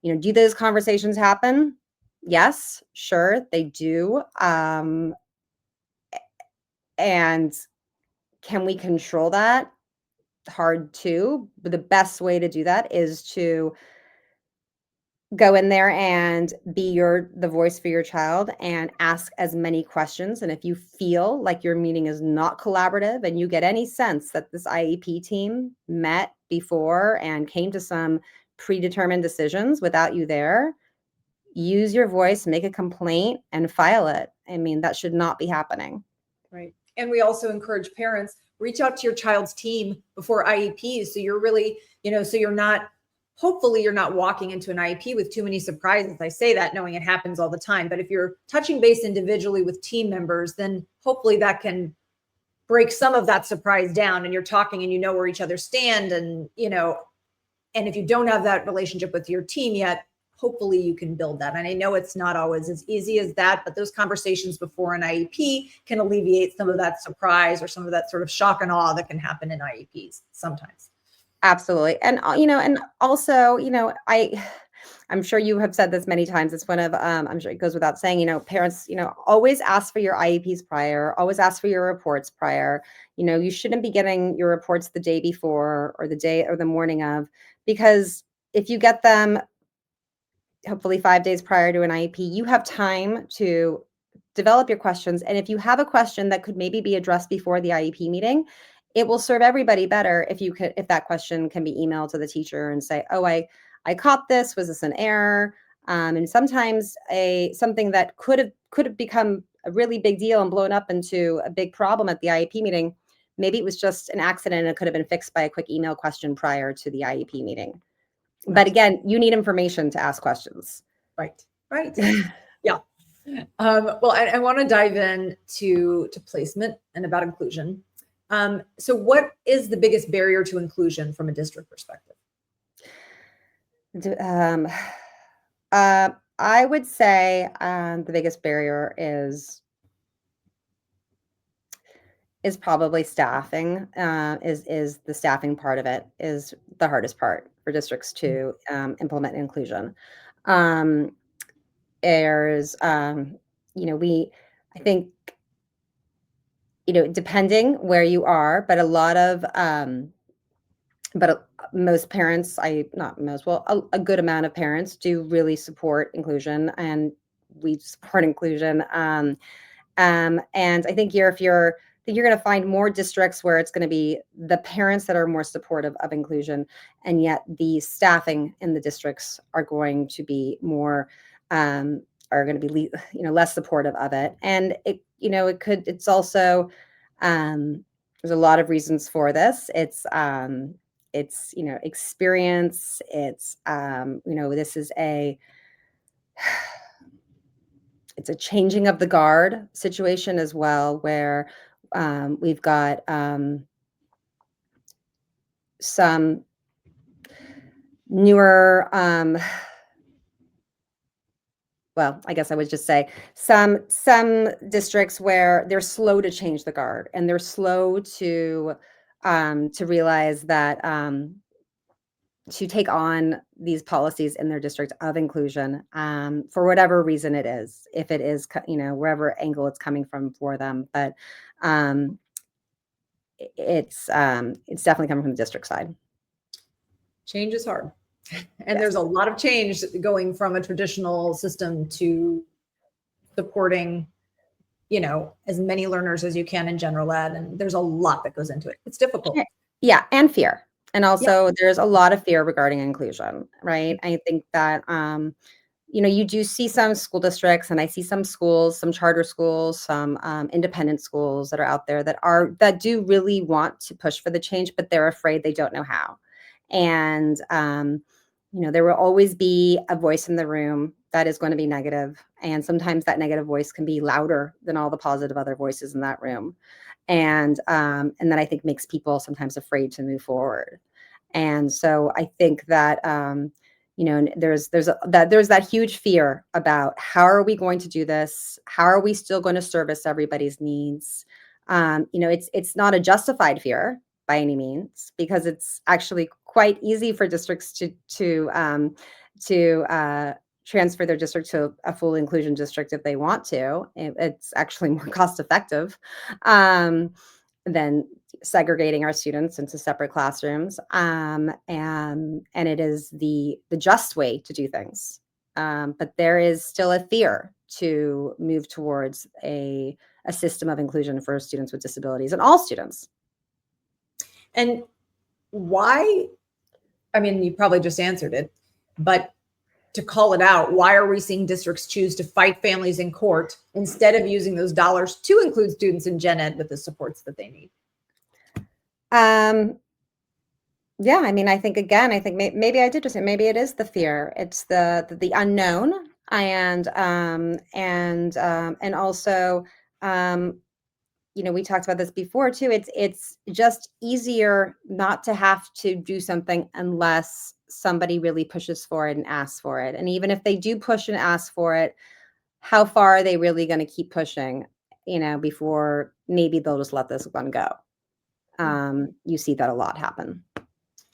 do those conversations happen? Yes, sure, they do. And can we control that? Hard to. But the best way to do that is to go in there and be the voice for your child and ask as many questions. And if you feel like your meeting is not collaborative and you get any sense that this IEP team met before and came to some predetermined decisions without you there, use your voice, make a complaint, and file it. I mean, that should not be happening. Right. And we also encourage parents, reach out to your child's team before IEPs. So you're really, so you're not, hopefully you're not walking into an IEP with too many surprises. I say that knowing it happens all the time, but if you're touching base individually with team members, then hopefully that can break some of that surprise down, and you're talking and you know where each other stand. And, and if you don't have that relationship with your team yet, hopefully you can build that. And I know it's not always as easy as that, but those conversations before an IEP can alleviate some of that surprise or some of that sort of shock and awe that can happen in IEPs sometimes. Absolutely. And and also, I'm sure you have said this many times. It's one of I'm sure it goes without saying, parents, always ask for your IEPs prior, always ask for your reports prior. You shouldn't be getting your reports the day before or the day or the morning of, because if you get them hopefully 5 days prior to an IEP, you have time to develop your questions. And if you have a question that could maybe be addressed before the IEP meeting, it will serve everybody better if that question can be emailed to the teacher and say, "Oh, I caught this. Was this an error?" And sometimes something that could have become a really big deal and blown up into a big problem at the IEP meeting, maybe it was just an accident and it could have been fixed by a quick email question prior to the IEP meeting. But again, you need information to ask questions. Right. Right. Yeah. Well, I want to dive in to placement and about inclusion. So what is the biggest barrier to inclusion from a district perspective? I would say the biggest barrier is probably staffing. Is the staffing part of it is the hardest part for districts to implement inclusion. Um, there's I think depending where you are, but a lot of most parents, not most, well, a good amount of parents do really support inclusion, and we support inclusion. And I think you're going to find more districts where it's going to be the parents that are more supportive of inclusion, and yet the staffing in the districts are going to be more are going to be, less supportive of it. And it's also, there's a lot of reasons for this. It's experience. It's, this is it's a changing of the guard situation as well, where we've got some newer, well, I guess I would just say some districts where they're slow to change the guard, and they're slow to realize that to take on these policies in their district of inclusion, for whatever reason it is, if it is, wherever angle it's coming from for them. But it's definitely coming from the district side. Change is hard. And Yes. there's a lot of change going from a traditional system to supporting, as many learners as you can in general ed. And there's a lot that goes into it. It's difficult. Yeah, and fear. And also there's a lot of fear regarding inclusion, right? I think that, you do see some school districts, and I see some schools, some charter schools, some independent schools that are out there that do really want to push for the change, but they're afraid they don't know how. And, there will always be a voice in the room that is going to be negative. And sometimes that negative voice can be louder than all the positive other voices in that room. And that I think makes people sometimes afraid to move forward. And so I think that, there's that huge fear about how are we going to do this? How are we still going to service everybody's needs? It's not a justified fear by any means, because it's actually quite easy for districts to transfer their district to a full inclusion district if they want to. It's actually more cost effective than segregating our students into separate classrooms. And it is the just way to do things. But there is still a fear to move towards a system of inclusion for students with disabilities, and all students. And why? I mean, you probably just answered it, but to call it out, why are we seeing districts choose to fight families in court instead of using those dollars to include students in gen ed with the supports that they need? Yeah, I mean, I think maybe I did just say, maybe it is the fear. It's the unknown, and also, we talked about this before too. It's just easier not to have to do something unless somebody really pushes for it and asks for it. And even if they do push and ask for it, how far are they really going to keep pushing, before maybe they'll just let this one go? You see that a lot happen.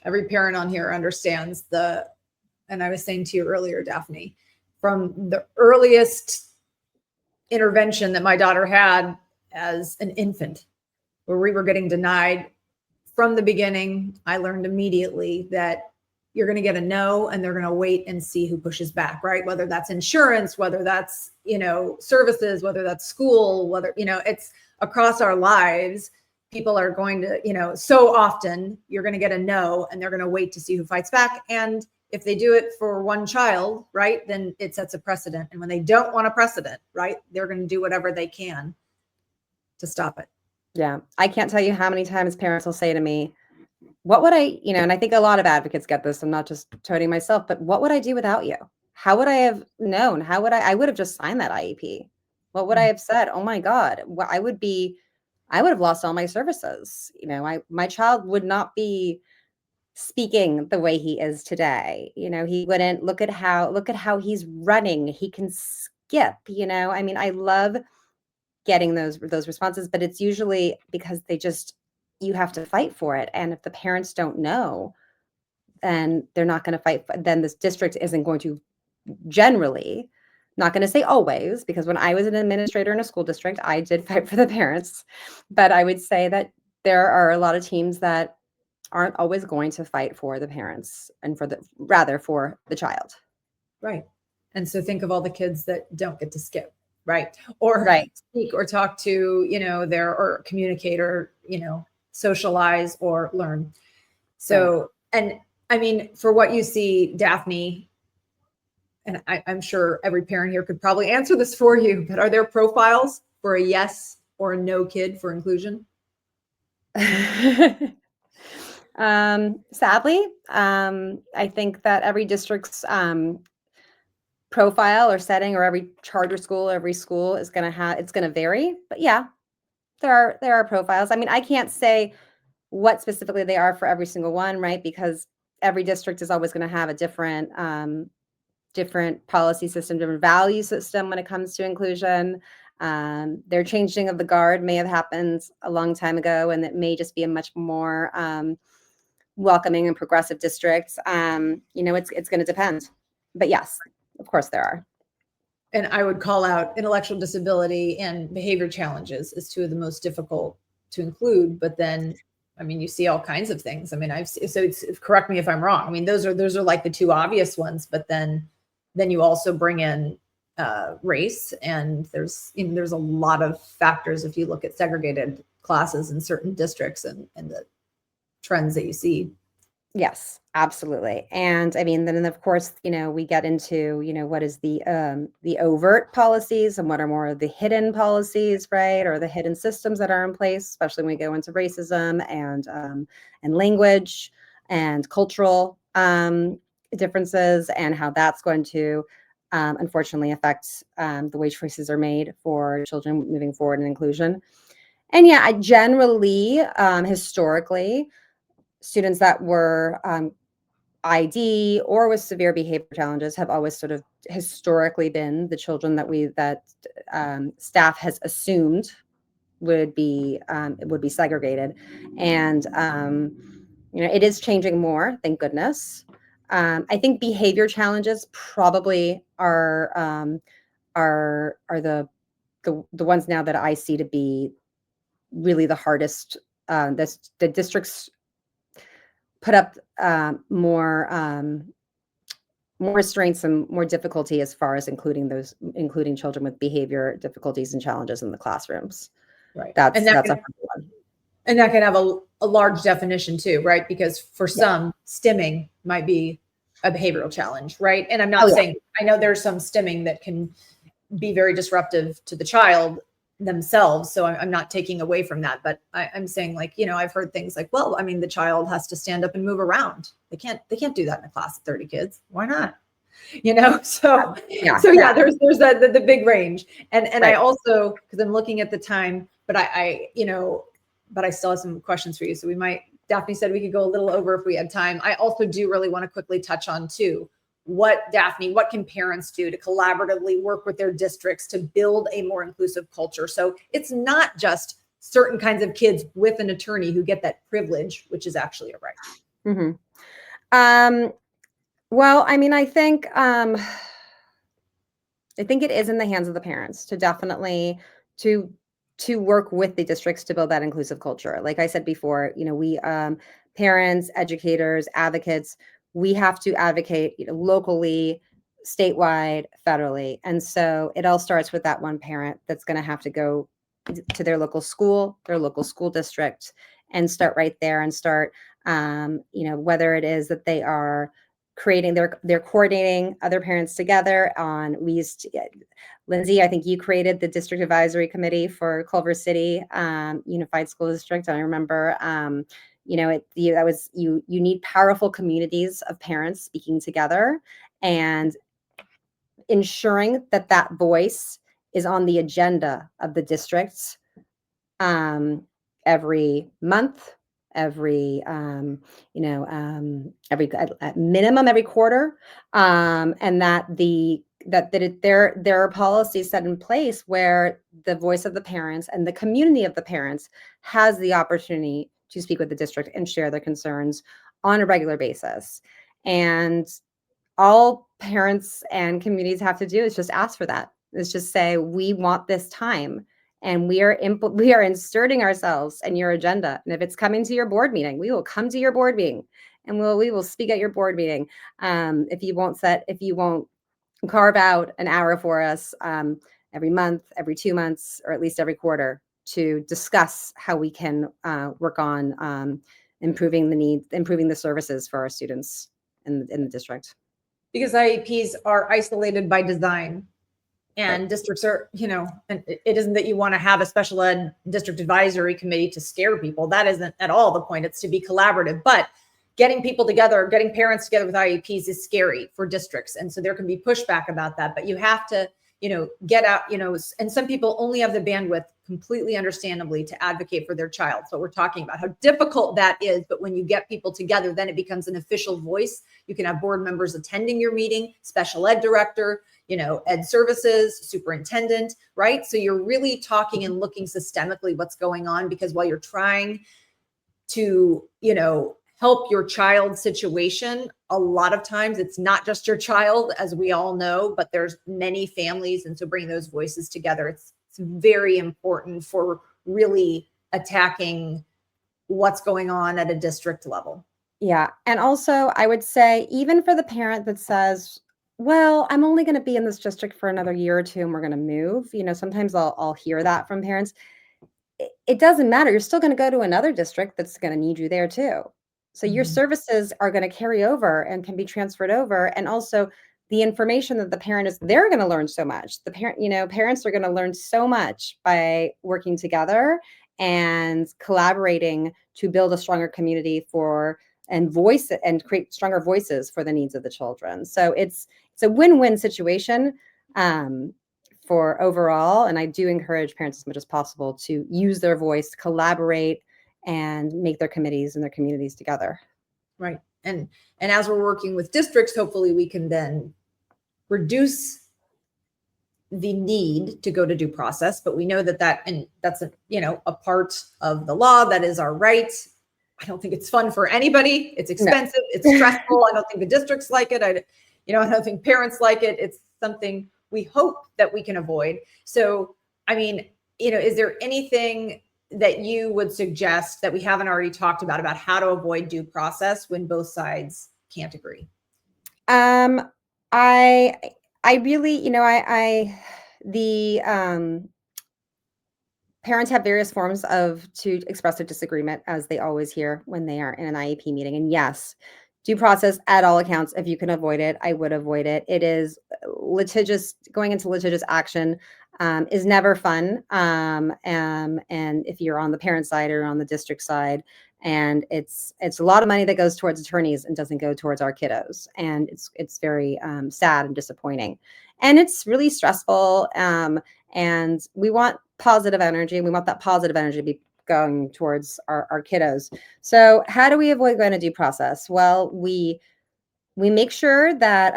Every parent on here understands and I was saying to you earlier, Daphne, from the earliest intervention that my daughter had as an infant, where we were getting denied from the beginning, I learned immediately that you're going to get a no, and they're going to wait and see who pushes back, right? Whether that's insurance, whether that's, services, whether that's school, whether, it's across our lives. People are going to, so often you're going to get a no, and they're going to wait to see who fights back. And if they do it for one child, right, then it sets a precedent. And when they don't want a precedent, right, they're going to do whatever they can to stop it. Yeah. I can't tell you how many times parents will say to me, what would I, and I think a lot of advocates get this, I'm not just toting myself, but what would I do without you? How would I have known? I would have just signed that IEP. What would I have said? Oh my God, I would have lost all my services. My child would not be speaking the way he is today. He wouldn't look at how he's running. He can skip, I mean, I love getting those responses, but it's usually because you have to fight for it. And if the parents don't know, then they're not going to fight. Then this district isn't going to, generally, not going to say always, because when I was an administrator in a school district, I did fight for the parents. But I would say that there are a lot of teams that aren't always going to fight for the parents, and rather for the child. Right. And so think of all the kids that don't get to skip, right? Or speak or talk to, or communicate, or, socialize or learn. So, and I mean, for what you see, Daphne, and I'm sure every parent here could probably answer this for you, but are there profiles for a yes or a no kid for inclusion? Sadly, I think that every district's profile or setting, or every charter school, every school is going to have, it's going to vary. But yeah, there are profiles. I mean, I can't say what specifically they are for every single one, right? Because every district is always going to have a different policy system, different value system when it comes to inclusion. Their changing of the guard may have happened a long time ago, and it may just be a much more welcoming and progressive district. It's going to depend. But yes, of course there are. And I would call out intellectual disability and behavior challenges as two of the most difficult to include. But then, I mean, you see all kinds of things. I mean, correct me if I'm wrong. I mean, those are like the two obvious ones. But then you also bring in race, and there's a lot of factors if you look at segregated classes in certain districts and the trends that you see. Yes, absolutely. And I mean, then of course, we get into, what is the overt policies and what are more of the hidden policies, right? Or the hidden systems that are in place, especially when we go into racism and language and cultural differences, and how that's going to unfortunately affect the way choices are made for children moving forward in inclusion. And yeah, I generally, historically, students that were ID or with severe behavior challenges have always sort of historically been the children that staff has assumed would be segregated, and it is changing more, thank goodness. I think behavior challenges probably are the ones now that I see to be really the hardest. The districts put up more restraints and more difficulty as far as including children with behavior difficulties and challenges in the classrooms. Right. That's a hard one. And that can have a large definition too, right? Because for some, stimming might be a behavioral challenge, right? And I'm not saying, I know there's some stimming that can be very disruptive to the child themselves. So I'm not taking away from that, but I'm saying, like, I've heard things like, well, I mean, the child has to stand up and move around. They can't do that in a class of 30 kids. Why not? So there's the big range. And right. I also, because I'm looking at the time, but I still have some questions for you. So Daphne said we could go a little over if we had time. I also do really want to quickly touch on too, what can parents do to collaboratively work with their districts to build a more inclusive culture? So it's not just certain kinds of kids with an attorney who get that privilege, which is actually a right. Mm-hmm. Well, I mean, I think it is in the hands of the parents to definitely to work with the districts to build that inclusive culture. Like I said before, we parents, educators, advocates, we have to advocate locally, statewide, federally. And so it all starts with that one parent that's going to have to go to their local school district, and start right there and start, whether it is that they are creating, they're coordinating other parents together on, Lindsay, I think you created the district advisory committee for Culver City Unified School District. And I remember, you need powerful communities of parents speaking together and ensuring that voice is on the agenda of the districts every month, every at minimum every quarter, and that there are policies set in place where the voice of the parents and the community of the parents has the opportunity to speak with the district and share their concerns on a regular basis. And all parents and communities have to do is just ask for that. Is just say, we want this time, and we are inserting ourselves in your agenda. And if it's coming to your board meeting, we will come to your board meeting, and we will speak at your board meeting. If you won't carve out an hour for us every month, every 2 months, or at least every quarter, to discuss how we can work on improving the services for our students in the district. Because IEPs are isolated by design. And right. Districts are, and it isn't that you want to have a special ed district advisory committee to scare people. That isn't at all the point. It's to be collaborative. But getting people together, getting parents together with IEPs is scary for districts. And so there can be pushback about that. But you have to, get out, and some people only have the bandwidth, completely understandably, to advocate for their child. So we're talking about how difficult that is. But when you get people together, then it becomes an official voice. You can have board members attending your meeting, special ed director, ed services, superintendent, right? So you're really talking and looking systemically what's going on, because while you're trying to, help your child's situation, a lot of times it's not just your child, as we all know, but there's many families. And so bringing those voices together, it's very important for really attacking what's going on at a district level. Yeah. And also, I would say, even for the parent that says, well, I'm only going to be in this district for another year or two and we're going to move. Sometimes I'll hear that from parents. It doesn't matter. You're still going to go to another district that's going to need you there too. So your services are going to carry over and can be transferred over. And also the information that the parent is, they're going to learn so much. The parent, parents are going to learn so much by working together and collaborating to build a stronger community and create stronger voices for the needs of the children. So it's a win-win situation for overall. And I do encourage parents as much as possible to use their voice, collaborate, and make their committees and their communities together. Right. And as we're working with districts, hopefully we can then reduce the need to go to due process. But we know that's a part of the law. That is our right. I don't think it's fun for anybody. It's expensive. No. It's stressful. I don't think the districts like it. I don't think parents like it. It's something we hope that we can avoid. So, is there anything that you would suggest that we haven't already talked about how to avoid due process when both sides can't agree? I really, parents have various forms to express their disagreement, as they always hear when they are in an IEP meeting. And yes, due process at all accounts, if you can avoid it, I would avoid it. It is litigious. Going into litigious action is never fun. And if you're on the parent side or on the district side, and it's a lot of money that goes towards attorneys and doesn't go towards our kiddos. And it's very sad and disappointing. And it's really stressful. And we want positive energy. We want that positive energy to be going towards our kiddos. So how do we avoid going to due process? Well, we make sure that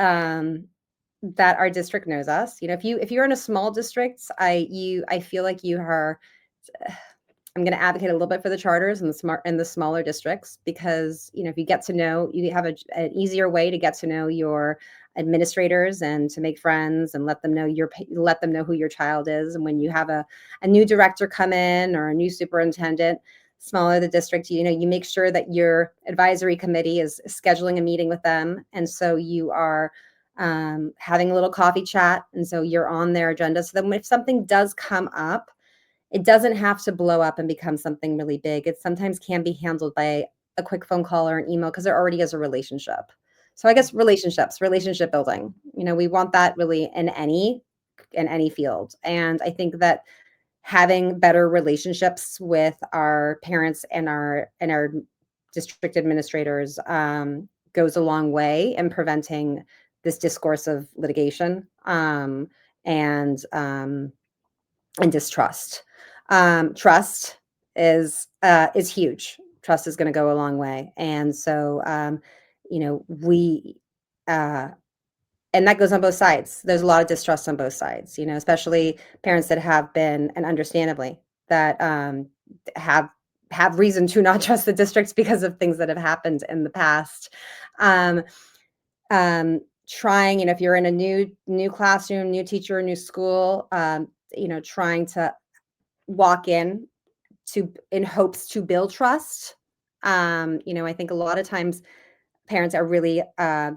that our district knows us. If you're in a small district, I feel like you are. I'm going to advocate a little bit for the charters and the smaller districts, because if you get to know, you have an easier way to get to know your administrators and to make friends and let them know who your child is. And when you have a new director come in or a new superintendent, smaller the district, you make sure that your advisory committee is scheduling a meeting with them, and so you are having a little coffee chat, and so you're on their agenda. So then if something does come up, it doesn't have to blow up and become something really big. It sometimes can be handled by a quick phone call or an email, because there already is a relationship. So I guess relationship building, we want that really in any field. And I think that having better relationships with our parents and our district administrators goes a long way in preventing this discourse of litigation and distrust. Trust is huge. Trust is going to go a long way. And so, we, and that goes on both sides. There's a lot of distrust on both sides, especially parents that have been, and understandably, that have reason to not trust the districts because of things that have happened in the past. Trying, if you're in a new classroom, new teacher, new school, trying to walk in hopes to build trust. I think a lot of times parents are really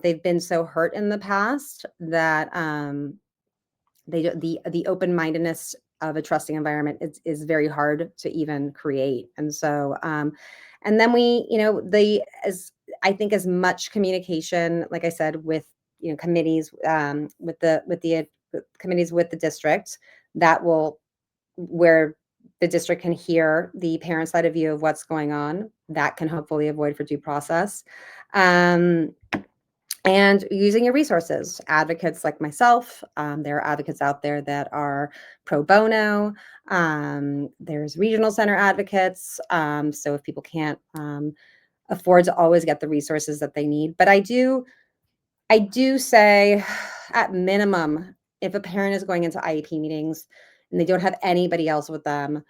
they've been so hurt in the past that the open-mindedness of a trusting environment is very hard to even create. And so and then I think as much communication, like I said, with committees with the committees with the district where the district can hear the parent side of view of what's going on. That can hopefully avoid for due process. And using your resources, advocates like myself. There are advocates out there that are pro bono. There's regional center advocates. So if people can't afford to always get the resources that they need, but I do say at minimum, if a parent is going into IEP meetings and they don't have anybody else with them,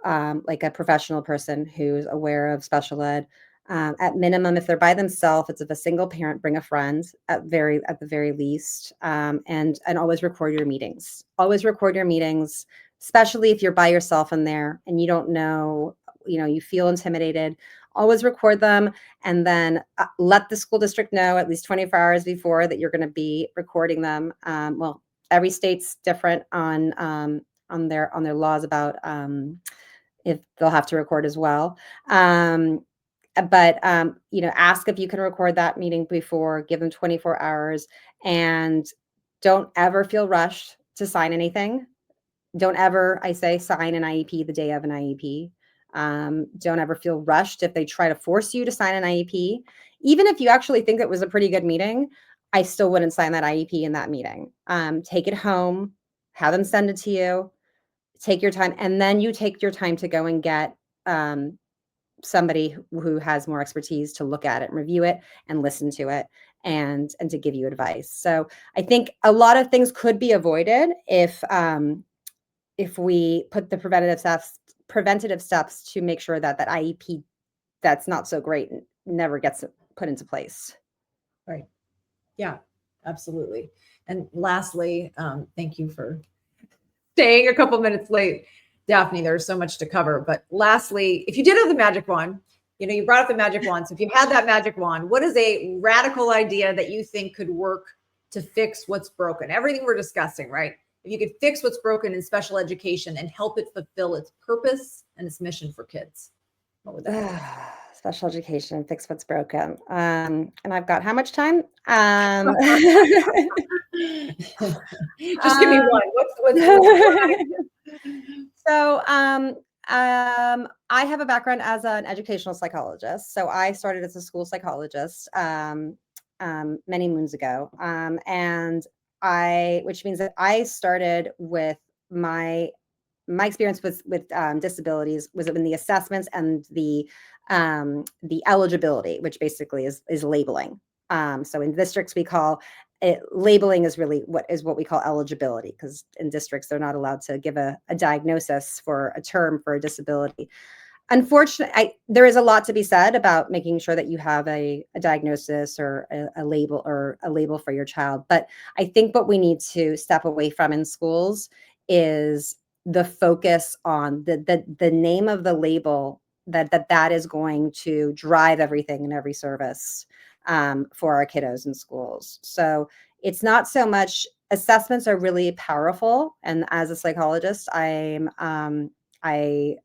like a professional person who's aware of special ed. At minimum, if they're by themselves, if a single parent, bring a friend at the very least, and always record your meetings. Always record your meetings, especially if you're by yourself in there and you don't know, you feel intimidated. Always record them, and then let the school district know at least 24 hours before that you're going to be recording them. Well, every state's different on their laws about if they'll have to record as well. But ask if you can record that meeting before, give them 24 hours, and don't ever feel rushed to sign anything. Don't ever, I say, sign an IEP the day of an IEP. Don't ever feel rushed if they try to force you to sign an IEP. Even if you actually think it was a pretty good meeting, I still wouldn't sign that IEP in that meeting. Take it home, have them send it to you, take your time, and then you take your time to go and get somebody who has more expertise to look at it and review it and listen to it and to give you advice. So I think a lot of things could be avoided if we put the preventative steps to make sure that IEP that's not so great never gets put into place. Right. Yeah, absolutely. And lastly, thank you for staying a couple minutes late, Daphne. There's so much to cover. But lastly, if you did have the magic wand, you brought up the magic wand. So if you had that magic wand, what is a radical idea that you think could work to fix what's broken? Everything we're discussing, right? If you could fix what's broken in special education and help it fulfill its purpose and its mission for kids, what would that be? Special education, fix what's broken. And I've got how much time? Just give me one. What's So I have a background as an educational psychologist. So I started as a school psychologist many moons ago. Which means that I started with my experience with disabilities was in the assessments and the eligibility, which basically is labeling. So in districts, we call it labeling is really what we call eligibility, because in districts, they're not allowed to give a diagnosis for a term for a disability. Unfortunately, there is a lot to be said about making sure that you have a diagnosis or a label for your child. But I think what we need to step away from in schools is the focus on the name of the label that is going to drive everything in every service for our kiddos in schools. So it's not so much assessments are really powerful. And as a psychologist, I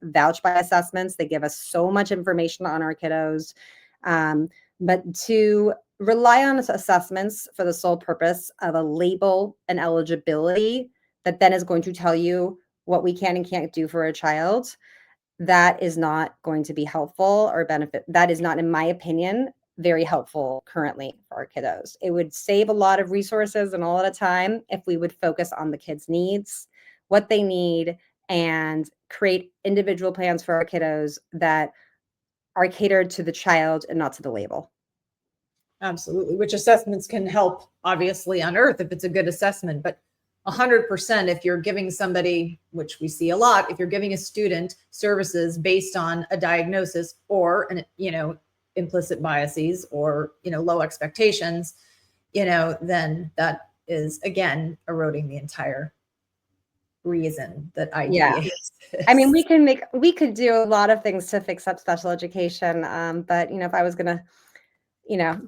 vouch by assessments. They give us so much information on our kiddos. But to rely on assessments for the sole purpose of a label and eligibility that then is going to tell you what we can and can't do for a child, that is not going to be helpful or benefit. That is not, in my opinion, very helpful currently for our kiddos. It would save a lot of resources and a lot of time if we would focus on the kids' needs, what they need, and create individual plans for our kiddos that are catered to the child and not to the label. Absolutely. Which assessments can help, obviously, unearth if it's a good assessment. But 100%, if you're giving somebody, which we see a lot, if you're giving a student services based on a diagnosis or implicit biases or low expectations, then that is again eroding the entire reason that IDEA exists. I mean, we could do a lot of things to fix up special education. But if I was gonna,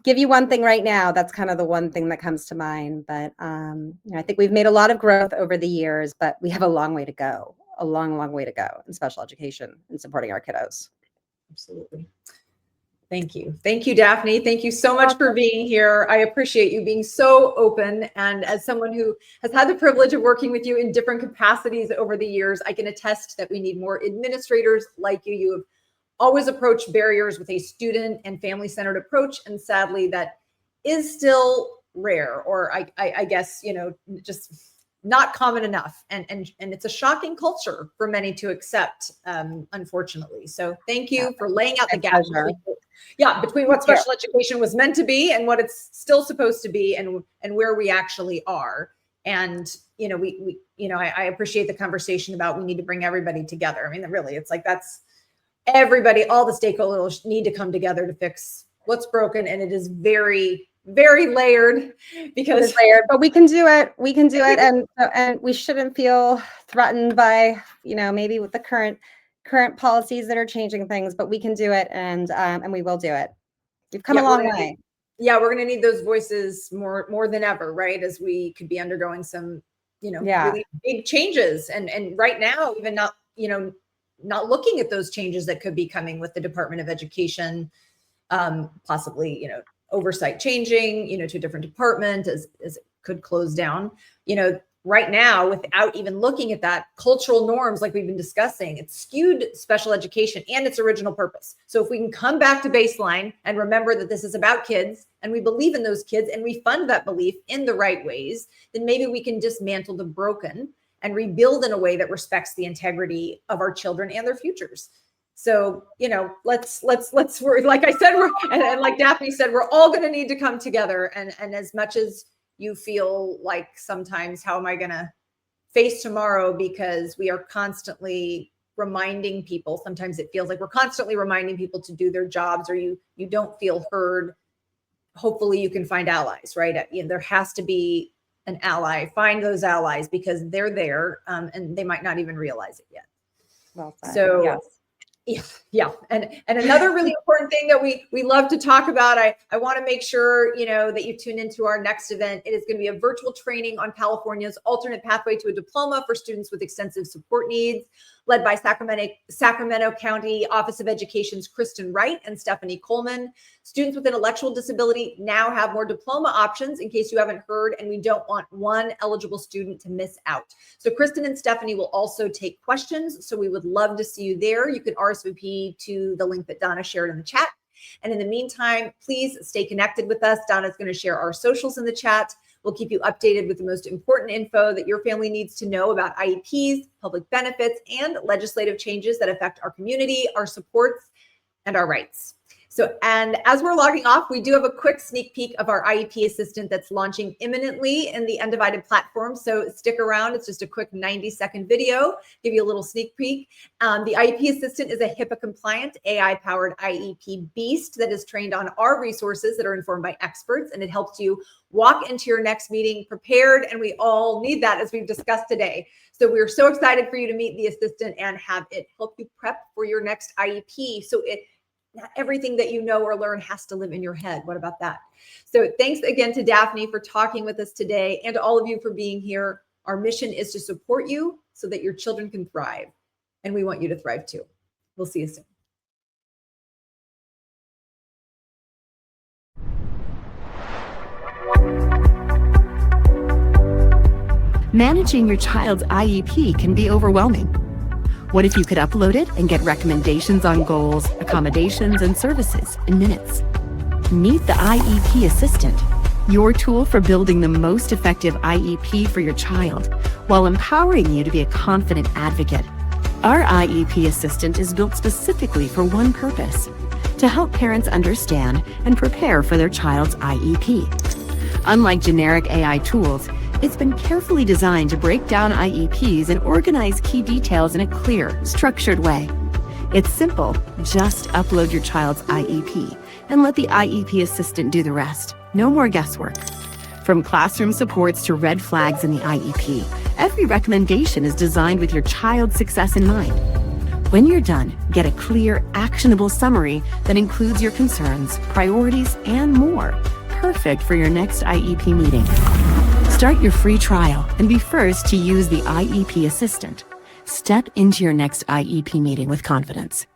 give you one thing right now, that's kind of the one thing that comes to mind. But I think we've made a lot of growth over the years, but we have a long way to go, long way to go in special education and supporting our kiddos. Absolutely. Thank you. Thank you, Daphne. Thank you so much for being here. I appreciate you being so open. And as someone who has had the privilege of working with you in different capacities over the years, I can attest that we need more administrators like you. You have always approached barriers with a student and family-centered approach. And sadly, that is still rare, or I guess, just not common enough. And it's a shocking culture for many to accept, unfortunately. So thank you for laying out the gap. Between what special education was meant to be and what it's still supposed to be, and where we actually are. And, I appreciate the conversation about we need to bring everybody together. I mean, really, it's like that's everybody, all the stakeholders need to come together to fix what's broken. And it is very, very layered but we can do it. We can do it. And we shouldn't feel threatened by, maybe with the current policies that are changing things, but we can do it. And we will do it. We've come a long way. We're going to need those voices more than ever, right? As we could be undergoing some, really big changes. And right now, even not looking at those changes that could be coming with the Department of Education, possibly, oversight changing, to a different department as it could close down, right now, without even looking at that cultural norms, like we've been discussing, it's skewed special education and its original purpose. So if we can come back to baseline and remember that this is about kids and we believe in those kids and we fund that belief in the right ways, then maybe we can dismantle the broken and rebuild in a way that respects the integrity of our children and their futures. So, let's like I said, and like Daphne said, we're all going to need to come together. And as much as you feel like sometimes, how am I going to face tomorrow? Because we are constantly reminding people, sometimes it feels like we're constantly reminding people to do their jobs, or you don't feel heard. Hopefully you can find allies, right? There has to be an ally. Find those allies, because they're there, and they might not even realize it yet. Well said. So yes. Yeah. And another really important thing that we love to talk about, I want to make sure, that you tune into our next event. It is going to be a virtual training on California's alternate pathway to a diploma for students with extensive support needs, led by Sacramento County Office of Education's Kristen Wright and Stephanie Coleman. Students with intellectual disability now have more diploma options, in case you haven't heard, and we don't want one eligible student to miss out. So Kristen and Stephanie will also take questions. So we would love to see you there. You can RSVP to the link that Donna shared in the chat. And in the meantime, please stay connected with us. Donna's going to share our socials in the chat. We'll keep you updated with the most important info that your family needs to know about IEPs, public benefits, and legislative changes that affect our community, our supports, and our rights. So, and as we're logging off, we do have a quick sneak peek of our IEP assistant that's launching imminently in the Undivided platform. So stick around. It's just a quick 90-second video, give you a little sneak peek. The IEP assistant is a HIPAA compliant, AI-powered IEP beast that is trained on our resources that are informed by experts, and it helps you walk into your next meeting prepared. And we all need that, as we've discussed today. So we're so excited for you to meet the assistant and have it help you prep for your next IEP. So not everything that you know or learn has to live in your head. What about that? So thanks again to Daphne for talking with us today, and to all of you for being here. Our mission is to support you so that your children can thrive, and we want you to thrive too. We'll see you soon. Managing your child's IEP can be overwhelming. What if you could upload it and get recommendations on goals, accommodations, and services in minutes? Meet the IEP Assistant, your tool for building the most effective IEP for your child, while empowering you to be a confident advocate. Our IEP Assistant is built specifically for one purpose: to help parents understand and prepare for their child's IEP. Unlike generic AI tools, it's been carefully designed to break down IEPs and organize key details in a clear, structured way. It's simple. Just upload your child's IEP and let the IEP assistant do the rest. No more guesswork. From classroom supports to red flags in the IEP, every recommendation is designed with your child's success in mind. When you're done, get a clear, actionable summary that includes your concerns, priorities, and more. Perfect for your next IEP meeting. Start your free trial and be first to use the IEP Assistant. Step into your next IEP meeting with confidence.